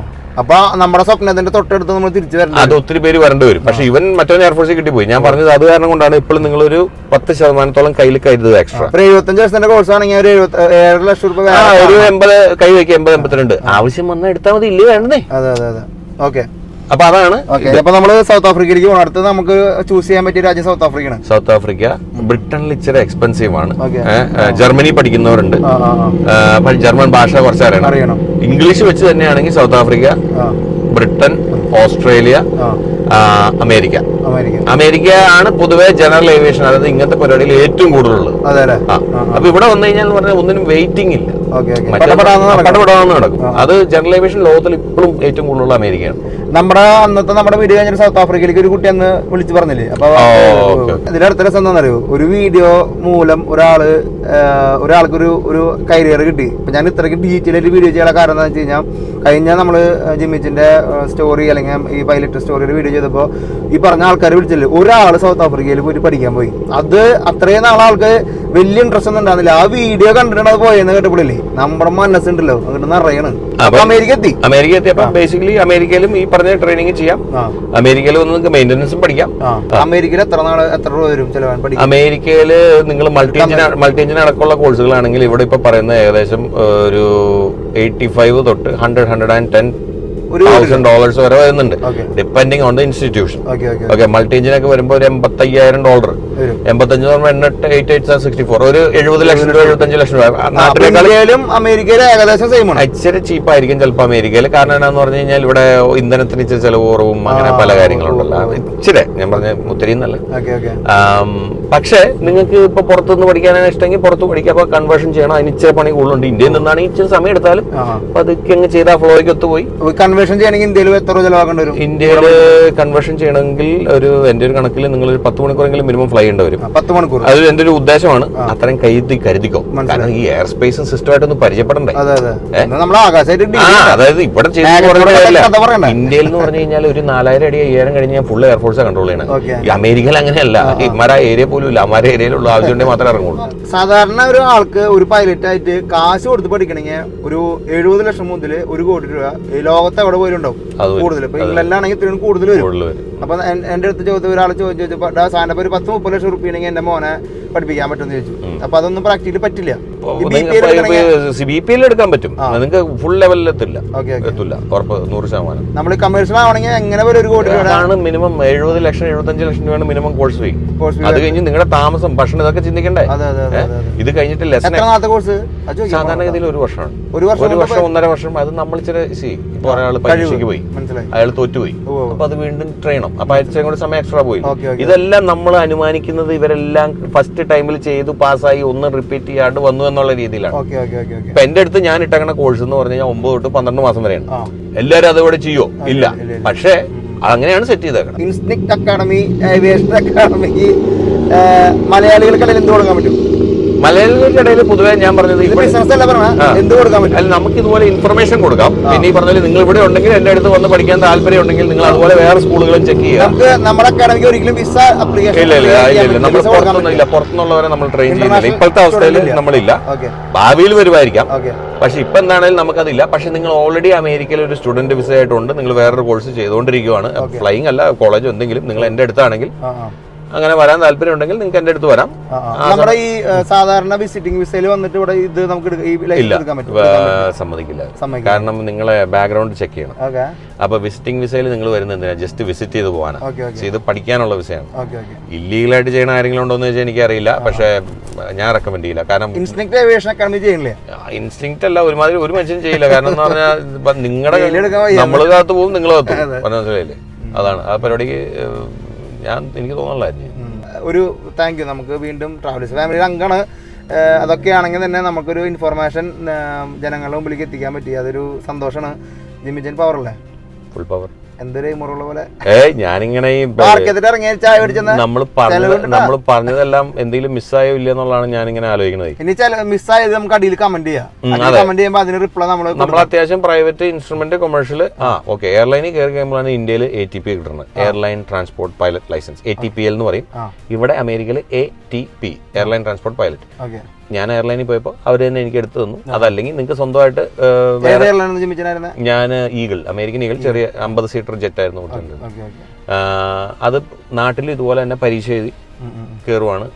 S2: അപ്പൊ നമ്മുടെ സ്വപ്നത്തിന്റെ തൊട്ടടുത്ത് നമ്മൾ തിരിച്ചു വരണം.
S1: അത് ഒത്തിരി പേര് വരേണ്ടി വരും. പക്ഷെ ഇവൻ മറ്റവൻ എയർഫോഴ്സിൽ കിട്ടിപ്പോയി. ഞാൻ പറഞ്ഞത് അത് കാരണം കൊണ്ടാണ് ഇപ്പോഴും നിങ്ങളൊരു 10% കയ്യിൽ കരുതുക എക്സ്ട്രാ.
S2: 75 കോഴ്സ് ആണെങ്കിൽ ഒരു 7 ലക്ഷം രൂപ,
S1: ഒരു 80 കൈ വയ്ക്കുക, 80-82 ആവശ്യം വന്നാൽ എടുത്താൽ മതി. ഇല്ലേ വേണ്ടേ?
S2: അതെ. ഓക്കെ,
S1: അപ്പൊ അതാണ്.
S2: അപ്പൊ നമ്മള് സൗത്ത് ആഫ്രിക്കയിലേക്ക് പോകണം. അടുത്ത് നമുക്ക് ചൂസ് ചെയ്യാൻ പറ്റിയ രാജ്യം സൗത്ത് ആഫ്രിക്കയാണ്.
S1: സൗത്ത് ആഫ്രിക്ക ബ്രിട്ടനിൽ ഇച്ചിരി എക്സ്പെൻസീവ് ആണ്. ജർമ്മനി പഠിക്കുന്നവരുണ്ട്, ജർമ്മൻ ഭാഷ കുറച്ച് അറിയണം. ഇംഗ്ലീഷ് വെച്ച് തന്നെയാണെങ്കിൽ south Africa, Britain, Australia, America ആണ് പൊതുവെ ജനറൽ ഏവിയേഷൻ, അതായത് ഇങ്ങനത്തെ പരിപാടിയിൽ ഏറ്റവും കൂടുതലുള്ളത്. അപ്പൊ ഇവിടെ വന്നു കഴിഞ്ഞാൽ പറഞ്ഞാൽ ഒന്നിനും വെയിറ്റിംഗ് ഇല്ല, പടപടാന്ന് നടക്കും. അത് ജനറൽ ഏവിയേഷൻ ലോകത്തിൽ ഇപ്പോഴും ഏറ്റവും കൂടുതലുള്ള അമേരിക്കയാണ്.
S2: നമ്മുടെ വീഡിയോ കഴിഞ്ഞ സൗത്ത് ആഫ്രിക്കയിലേക്ക് ഒരു കുട്ടി അന്ന് വിളിച്ചു പറഞ്ഞില്ലേ. അപ്പൊ ഇതിന്റെ അടുത്ത രസം എന്താണെന്നറിയോ, ഒരു വീഡിയോ മൂലം ഒരാൾക്ക് ഒരു കരിയർ കിട്ടി. ഇപ്പൊ ഞാൻ ഇത്രയ്ക്ക് ഡീറ്റെയിൽ ആയിട്ട് വീഡിയോ ചെയ്യാനുള്ള കാരണം എന്താണെന്ന് വെച്ച് കഴിഞ്ഞാൽ, കഴിഞ്ഞ നമ്മള് ജിമ്മിച്ചിന്റെ സ്റ്റോറി അല്ലെങ്കിൽ ഈ പൈലറ്റ് സ്റ്റോറിയുടെ വീഡിയോ ചെയ്തപ്പോൾ ഈ പറഞ്ഞ ആൾക്കാർ വിളിച്ചില്ലേ, ഒരാൾ സൗത്ത് ആഫ്രിക്കയിൽ പോയിട്ട് പഠിക്കാൻ പോയി. അത് അത്രയും നാളെ ആൾക്ക് വലിയ ഇൻട്രസ്റ്റ് ഒന്നും ഉണ്ടാകുന്നില്ല. ആ വീഡിയോ കണ്ടിട്ടാണ് അത് പോയെന്ന് കേട്ടപ്പോഴല്ലേ നമ്മുടെ മനസ്സുണ്ടല്ലോ അങ്ങോട്ട് നിറയണം. അമേരിക്ക എത്തി.
S1: അപ്പൊ ബേസിക്കലി അമേരിക്കയിലും ഈ പറഞ്ഞ ട്രെയിനിങ് ചെയ്യാം. അമേരിക്കയിൽ നിങ്ങൾക്ക് മെയിൻ്റനൻസും പഠിക്കാം.
S2: അമേരിക്കയിൽ എത്ര രൂപ വരും ചിലവാൻ?
S1: അമേരിക്കയില് നിങ്ങൾ മൾട്ടി എഞ്ചിൻ അടക്കമുള്ള കോഴ്സുകളാണെങ്കിൽ ഇവിടെ ഇപ്പൊ പറയുന്ന ഏകദേശം ഒരു 85 തൊട്ട് $110,000 വരെ വരുന്നുണ്ട്, depending on the institution. Okay, multi എഞ്ചിനൊക്കെ വരുമ്പോൾ ഒരു $85,000 85 8/8 ഒരു 70 ലക്ഷം രൂപ 75 ലക്ഷം രൂപ.
S2: നാട്ടിലേക്കാളും അമേരിക്കയിൽ ഏകദേശം സെയിം ആണ്.
S1: ഇച്ചിരി ചീപ്പായിരിക്കും ചിലപ്പോൾ അമേരിക്കയിൽ. കാരണം എന്താന്ന് പറഞ്ഞു കഴിഞ്ഞാൽ ഇവിടെ ഇന്ധനത്തിന് ഇച്ചിരി ചെലവ് കുറവും അങ്ങനെ പല കാര്യങ്ങളുണ്ടല്ലോ. ഇച്ചിരി ഞാൻ പറഞ്ഞ ഒത്തിരി എന്നല്ല. പക്ഷേ നിങ്ങൾക്ക് ഇപ്പൊ പുറത്തുനിന്ന് പഠിക്കാനാണ് ഇഷ്ടമെങ്കിൽ പുറത്ത് പഠിക്കാം. അപ്പൊ കൺവേർഷൻ ചെയ്യണം, അതിന് ഇച്ചിരി പണി കൂടുതലുണ്ട്. ഇന്ത്യയിൽ നിന്നാണെങ്കിൽ ഇച്ചിരി സമയം എടുത്താലും അതൊക്കെ അങ്ങ് ചെയ്താൽ ഫ്ലോയ്ക്ക് ഒത്തുപോയി.
S2: കൺവേർഷൻ ചെയ്യണമെങ്കിൽ ഇന്ത്യയിൽ എത്ര ചെലവാക്കേണ്ടി വരും?
S1: ഇന്ത്യയിൽ കൺവേർഷൻ ചെയ്യണമെങ്കിൽ എന്റെ ഒരു കണക്കിൽ നിങ്ങൾ ഒരു 10 മണിക്കൂറെങ്കിലും മിനിമം ഫ്ലൈ ചെയ്യേണ്ടി വരും.
S2: 10 മണിക്കൂർ.
S1: അത് എന്റെ ഒരു ഉദ്ദേശമാണ്. അത്രയും കരുതിക്കോ. കാരണം ഈ എയർ സ്പേസും സിസ്റ്റമായിട്ടൊന്ന് പരിചയപ്പെടണ്ടേ. അതായത് ഇവിടെ ഇന്ത്യയിൽ എന്ന് പറഞ്ഞു കഴിഞ്ഞാൽ ഒരു 4000 അടി 5000 കഴിഞ്ഞ് ഞാൻ ഫുൾ എയർഫോഴ്സ് കൺട്രോൾ ചെയ്യണം. ഈ അമേരിക്കയിൽ അങ്ങനെയല്ല. ഇമാരെ ഏരിയ പോലും ഇല്ല. അമാരെ ഏരിയയിലുള്ള ആവശ്യമുണ്ടെങ്കിൽ മാത്രമേ ഇറങ്ങുള്ളൂ.
S2: സാധാരണ ഒരു ആൾക്ക് ഒരു പൈലറ്റ് ആയിട്ട് കാശ് കൊടുത്ത് പഠിക്കണമെങ്കിൽ ഒരു 70 ലക്ഷം മുതൽ 1 കോടി രൂപ ഈ ലോകത്ത് എവിടെ പോലും ഉണ്ടാവും കൂടുതൽ. ഇപ്പൊ ഇംഗ്ലണ്ടിലാണെങ്കിൽ ഇത്രയും കൂടുതൽ വരും. അപ്പൊ എന്റെ അടുത്ത് ചോദിച്ച ഒരാൾ ചോദിച്ചപ്പോ സാധനം ഒരു 10-30 ലക്ഷം റുപ്യ ഉണ്ടെങ്കിൽ എന്റെ മോനെ പഠിപ്പിക്കാൻ പറ്റുമെന്ന് ചോദിച്ചു. അപ്പൊ അതൊന്നും പ്രാക്ടിക്കലി പറ്റില്ല.
S1: ബിപിഎൽ എടുക്കാൻ പറ്റും, നിങ്ങൾക്ക് ഫുൾ ലെവലിൽ എത്തില്ല. ഉറപ്പ് 100%.
S2: നമ്മൾ കമേഴ്ഷ്യൽ ആവണമെങ്കിൽ എങ്ങനെ ഒരു കോടി രൂപയാണ്
S1: മിനിമം. 70 ലക്ഷം 75 ലക്ഷം രൂപയാണ് മിനിമം കോഴ്സ് ഫീ. അത് കഴിഞ്ഞ് നിങ്ങളുടെ താമസം, ഭക്ഷണം, ഇതൊക്കെ ചിന്തിക്കണ്ടേ. ഇത് കഴിഞ്ഞിട്ട് ലെസൺ സാധാരണഗതിയിൽ 1 വർഷമാണ്. 1 വർഷം 1.5 വർഷം. അത് നമ്മൾ ഇപ്പൊ ഒരാൾ പരീക്ഷയ്ക്ക് പോയി, അയാൾ തോറ്റുപോയി, അപ്പൊ അത് വീണ്ടും ട്രെയിൻ ചെയ്യണം. അപ്പൊ അയച്ചും കൂടെ സമയം എക്സ്ട്രാ പോയി. ഇതെല്ലാം നമ്മൾ അനുമാനിക്കുന്നത് ഇവരെല്ലാം ഫസ്റ്റ് ടൈമിൽ ചെയ്തു പാസ്സായി ഒന്നും റിപ്പീറ്റ് ചെയ്യാണ്ട് വന്നു എന്നുള്ള രീതിയിലാണ്. ഇപ്പൊ എന്റെ അടുത്ത് ഞാൻ ഇട്ടങ്ങനെ കോഴ്സ് എന്ന് പറഞ്ഞു കഴിഞ്ഞാൽ 9 തൊട്ട് 12 മാസം വരെയാണ്. എല്ലാവരും അതോടെ ചെയ്യോ? ഇല്ല. പക്ഷേ അങ്ങനെയാണ് സെറ്റ് ചെയ്തേക്കണം.
S2: ഇൻസ്റ്റിക്ട് അക്കാഡമി, ഏവിയേഷൻ അക്കാഡമിക്ക് മലയാളികൾക്കിടയിൽ എന്ത് കൊടുക്കാൻ പറ്റും?
S1: മലയാളികൾക്കിടയിൽ പൊതുവേ ഞാൻ പറഞ്ഞത് അല്ല, നമുക്ക് ഇതുപോലെ ഇൻഫർമേഷൻ കൊടുക്കാം. പിന്നെ ഈ പറഞ്ഞാൽ നിങ്ങൾ ഇവിടെ ഉണ്ടെങ്കിൽ എന്റെ അടുത്ത് വന്ന് പഠിക്കാൻ താല്പര്യം ഉണ്ടെങ്കിൽ നിങ്ങൾ അതുപോലെ വേറെ സ്കൂളുകളും ചെക്ക് ചെയ്യാം. നമ്മൾ പുറത്തുനിന്നുള്ളവരെ നമ്മൾ ട്രെയിൻ ചെയ്യുന്നില്ല ഇപ്പോഴത്തെ അവസ്ഥയിൽ. നമ്മളില്ല, ഭാവിയിൽ വരുമായിരിക്കാം. പക്ഷെ ഇപ്പൊ എന്താണെങ്കിലും നമുക്കതില്ല. പക്ഷെ നിങ്ങൾ ഓൾറെഡി അമേരിക്കയിൽ ഒരു സ്റ്റുഡന്റ് വിസ ആയിട്ടുണ്ട്, നിങ്ങൾ വേറൊരു കോഴ്സ് ചെയ്തുകൊണ്ടിരിക്കുകയാണ്, ഫ്ലൈയിങ് അല്ല കോളേജോ എന്തെങ്കിലും, നിങ്ങൾ എന്റെ അടുത്താണെങ്കിൽ അങ്ങനെ വരാൻ താല്പര്യം ഉണ്ടെങ്കിൽ നിങ്ങൾക്ക് എന്റെ അടുത്ത് വരാം.
S2: നമ്മുടെ ഈ സാധാരണ വിസിറ്റിംഗ് വിസയിൽ വന്നിട്ട് ഇവിടെ ഇത് നമുക്ക്
S1: സമ്മതിക്കില്ല. കാരണം നിങ്ങളെ ബാക്ക്ഗ്രൗണ്ട് ചെക്ക് ചെയ്യണം. അപ്പൊ വിസിറ്റിംഗ് വിസയിൽ നിങ്ങൾ വരുന്നത് എന്തിനാ? ജസ്റ്റ് വിസിറ്റ് ചെയ്ത് പോകാനാണ്. ഇത് പഠിക്കാനുള്ള വിസയാണ്. ഇല്ലീഗലായിട്ട് ചെയ്യണ ആരെങ്കിലും ഉണ്ടോ എന്ന് വെച്ചാൽ എനിക്കറിയില്ല. പക്ഷെ ഞാൻ റെക്കമെൻഡ് ചെയ്യില്ല. കാരണം ഇൻസ്റ്റിങ്ക്റ്റ് അല്ല, ഒരുമാതിരി ഒരു മനുഷ്യനും ചെയ്യില്ല. കാരണം എന്ന് പറഞ്ഞാൽ നിങ്ങളുടെ നമ്മൾ കാത്തു പോകും, നിങ്ങൾ കാത്തു പോകും. മനസ്സിലായില്ലേ? അതാണ് ആ പരിപാടിക്ക് എനിക്ക് തോന്നുന്നില്ലായിരുന്നു.
S2: ഒരു താങ്ക് യു. നമുക്ക് വീണ്ടും ട്രാവലേഴ്സ് ഫാമിലിയുടെ അംഗമാണ്. അതൊക്കെയാണെങ്കിൽ തന്നെ നമുക്കൊരു ഇൻഫർമേഷൻ ജനങ്ങളുടെ മുമ്പിലേക്ക് എത്തിക്കാൻ പറ്റി. അതൊരു സന്തോഷമാണ്. ജിമ്മിജൻ പവർ അല്ലേ?
S1: Full power.
S2: എന്തൊരു മുറുള്ള പോലെ
S1: ഞാനിങ്ങനെ
S2: നമ്മൾ
S1: പറഞ്ഞതെല്ലാം എന്തെങ്കിലും മിസ്സായോ ഇല്ല എന്നുള്ളതാണ് ഞാനിങ്ങനെ ആലോചിക്കുന്നത്.
S2: ഇനി മിസ്സായത് നമുക്ക് അടിയിൽ കമന്റ് ചെയ്യാം. കമന്റ് ചെയ്യുമ്പോൾ അതിന് റിപ്ലൈ
S1: നമ്മൾ അത്യാവശ്യം പ്രൈവറ്റ് ഇൻസ്ട്രുമെന്റ് കൊമേഴ്ഷ്യൽ ഓക്കെ എയർലൈനിൽ കയറി കഴിയുമ്പോഴാണ് ഇന്ത്യയിൽ ATP കിട്ടുന്നത്, airline transport pilot licence. ATPL എന്ന് പറയും. ഇവിടെ അമേരിക്കയിൽ ATP, എയർലൈൻ ട്രാൻസ്പോർട്ട് പൈലറ്റ്. ഞാൻ എയർലൈനിൽ പോയപ്പോൾ അവർ തന്നെ എനിക്ക് എടുത്തു തന്നു. അതല്ലെങ്കിൽ നിങ്ങൾക്ക് സ്വന്തമായിട്ട് ഞാൻ ഈഗിൾ, അമേരിക്കൻ ഈഗിൾ, ചെറിയ 50 സീറ്റർ ജെറ്റ് ആയിരുന്നു കൊടുത്തിട്ടുണ്ട്. അത് നാട്ടിൽ ഇതുപോലെ തന്നെ പരീക്ഷ എഴുതി കയറുവാണ്.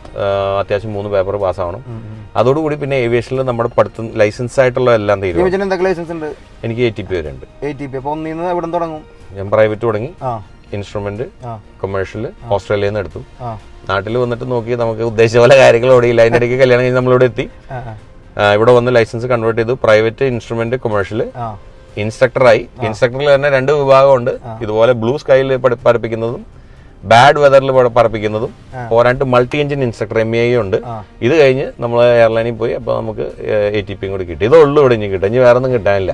S1: അത്യാവശ്യം 3 പേപ്പർ പാസ്സാവണം. അതോടുകൂടി പിന്നെ ഏവിയേഷനിൽ നമ്മുടെ പഠിത്തം ലൈസൻസ് ആയിട്ടുള്ള എല്ലാം തീരും. എനിക്ക് ATP വരെ ഉണ്ട്. ഞാൻ പ്രൈവറ്റ് തുടങ്ങി, ഇൻസ്ട്രുമെന്റ്, കൊമേഴ്ഷ്യൽ ഓസ്ട്രേലിയയിൽ നിന്ന് എടുത്തു. നാട്ടിൽ വന്നിട്ട് നോക്കി നമുക്ക് ഉദ്ദേശിച്ച പോലെ കാര്യങ്ങൾ ഓടിയില്ല. അതിൻ്റെ ഇടയ്ക്ക് കല്യാണം കഴിഞ്ഞ് നമ്മളിവിടെ എത്തി. ഇവിടെ വന്ന് ലൈസൻസ് കൺവേർട്ട് ചെയ്തു. Private, instrument, commercial. ഇൻസ്ട്രക്ടറായി. ഇൻസ്ട്രക്ടറിൽ തന്നെ 2 വിഭാഗമുണ്ട്. ഇതുപോലെ ബ്ലൂ സ്കൈയിൽ പറപ്പിക്കുന്നതും ബാഡ് വെതറിൽ പറപ്പിക്കുന്നതും. പോരാണ്ട് മൾട്ടി എഞ്ചിൻ ഇൻസ്ട്രക്ടർ MAI ഉണ്ട്. ഇത് കഴിഞ്ഞ് നമ്മൾ എയർലൈനിൽ പോയി. അപ്പൊ നമുക്ക് ATP കൂടി കിട്ടി. ഇതേ ഉള്ളൂ ഇവിടെ. ഇനി കിട്ടും, ഇനി വേറെ ഒന്നും കിട്ടാനില്ല.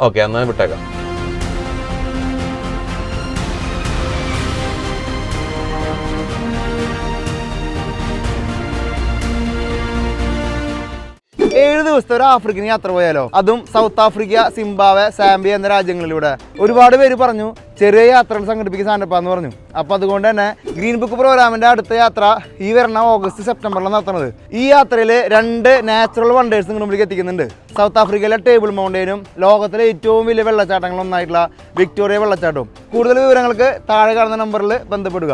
S1: ഓക്കെ, എന്നാൽ വിട്ടേക്കാം.
S2: ദിവസത്തെ ഒരു ആഫ്രിക്കൻ യാത്ര പോയാലോ? അതും സൗത്ത് ആഫ്രിക്ക, സിംബാബ്വെ, സാംബിയ എന്ന രാജ്യങ്ങളിലൂടെ. ഒരുപാട് പേര് പറഞ്ഞു ചെറിയ യാത്രകൾ സംഘടിപ്പിക്കാൻ സാധനപ്പാന്ന് പറഞ്ഞു. അപ്പൊ അതുകൊണ്ട് തന്നെ ഗ്രീൻ ബുക്ക് പ്രോഗ്രാമിന്റെ അടുത്ത യാത്ര ഈ വരുന്ന ഓഗസ്റ്റ് സെപ്റ്റംബറിലാണ് നടത്തുന്നത്. ഈ യാത്രയിൽ 2 നാച്ചുറൽ വണ്ടേഴ്സ് നിങ്ങളുടെ മുമ്പിലേക്ക് എത്തിക്കുന്നുണ്ട്. സൗത്ത് ആഫ്രിക്കയിലെ ടേബിൾ മൗണ്ടനും ലോകത്തിലെ ഏറ്റവും വലിയ വെള്ളച്ചാട്ടങ്ങളൊന്നായിട്ടുള്ള വിക്ടോറിയ വെള്ളച്ചാട്ടവും. കൂടുതൽ വിവരങ്ങൾക്ക് താഴെ കാണുന്ന നമ്പറിൽ ബന്ധപ്പെടുക.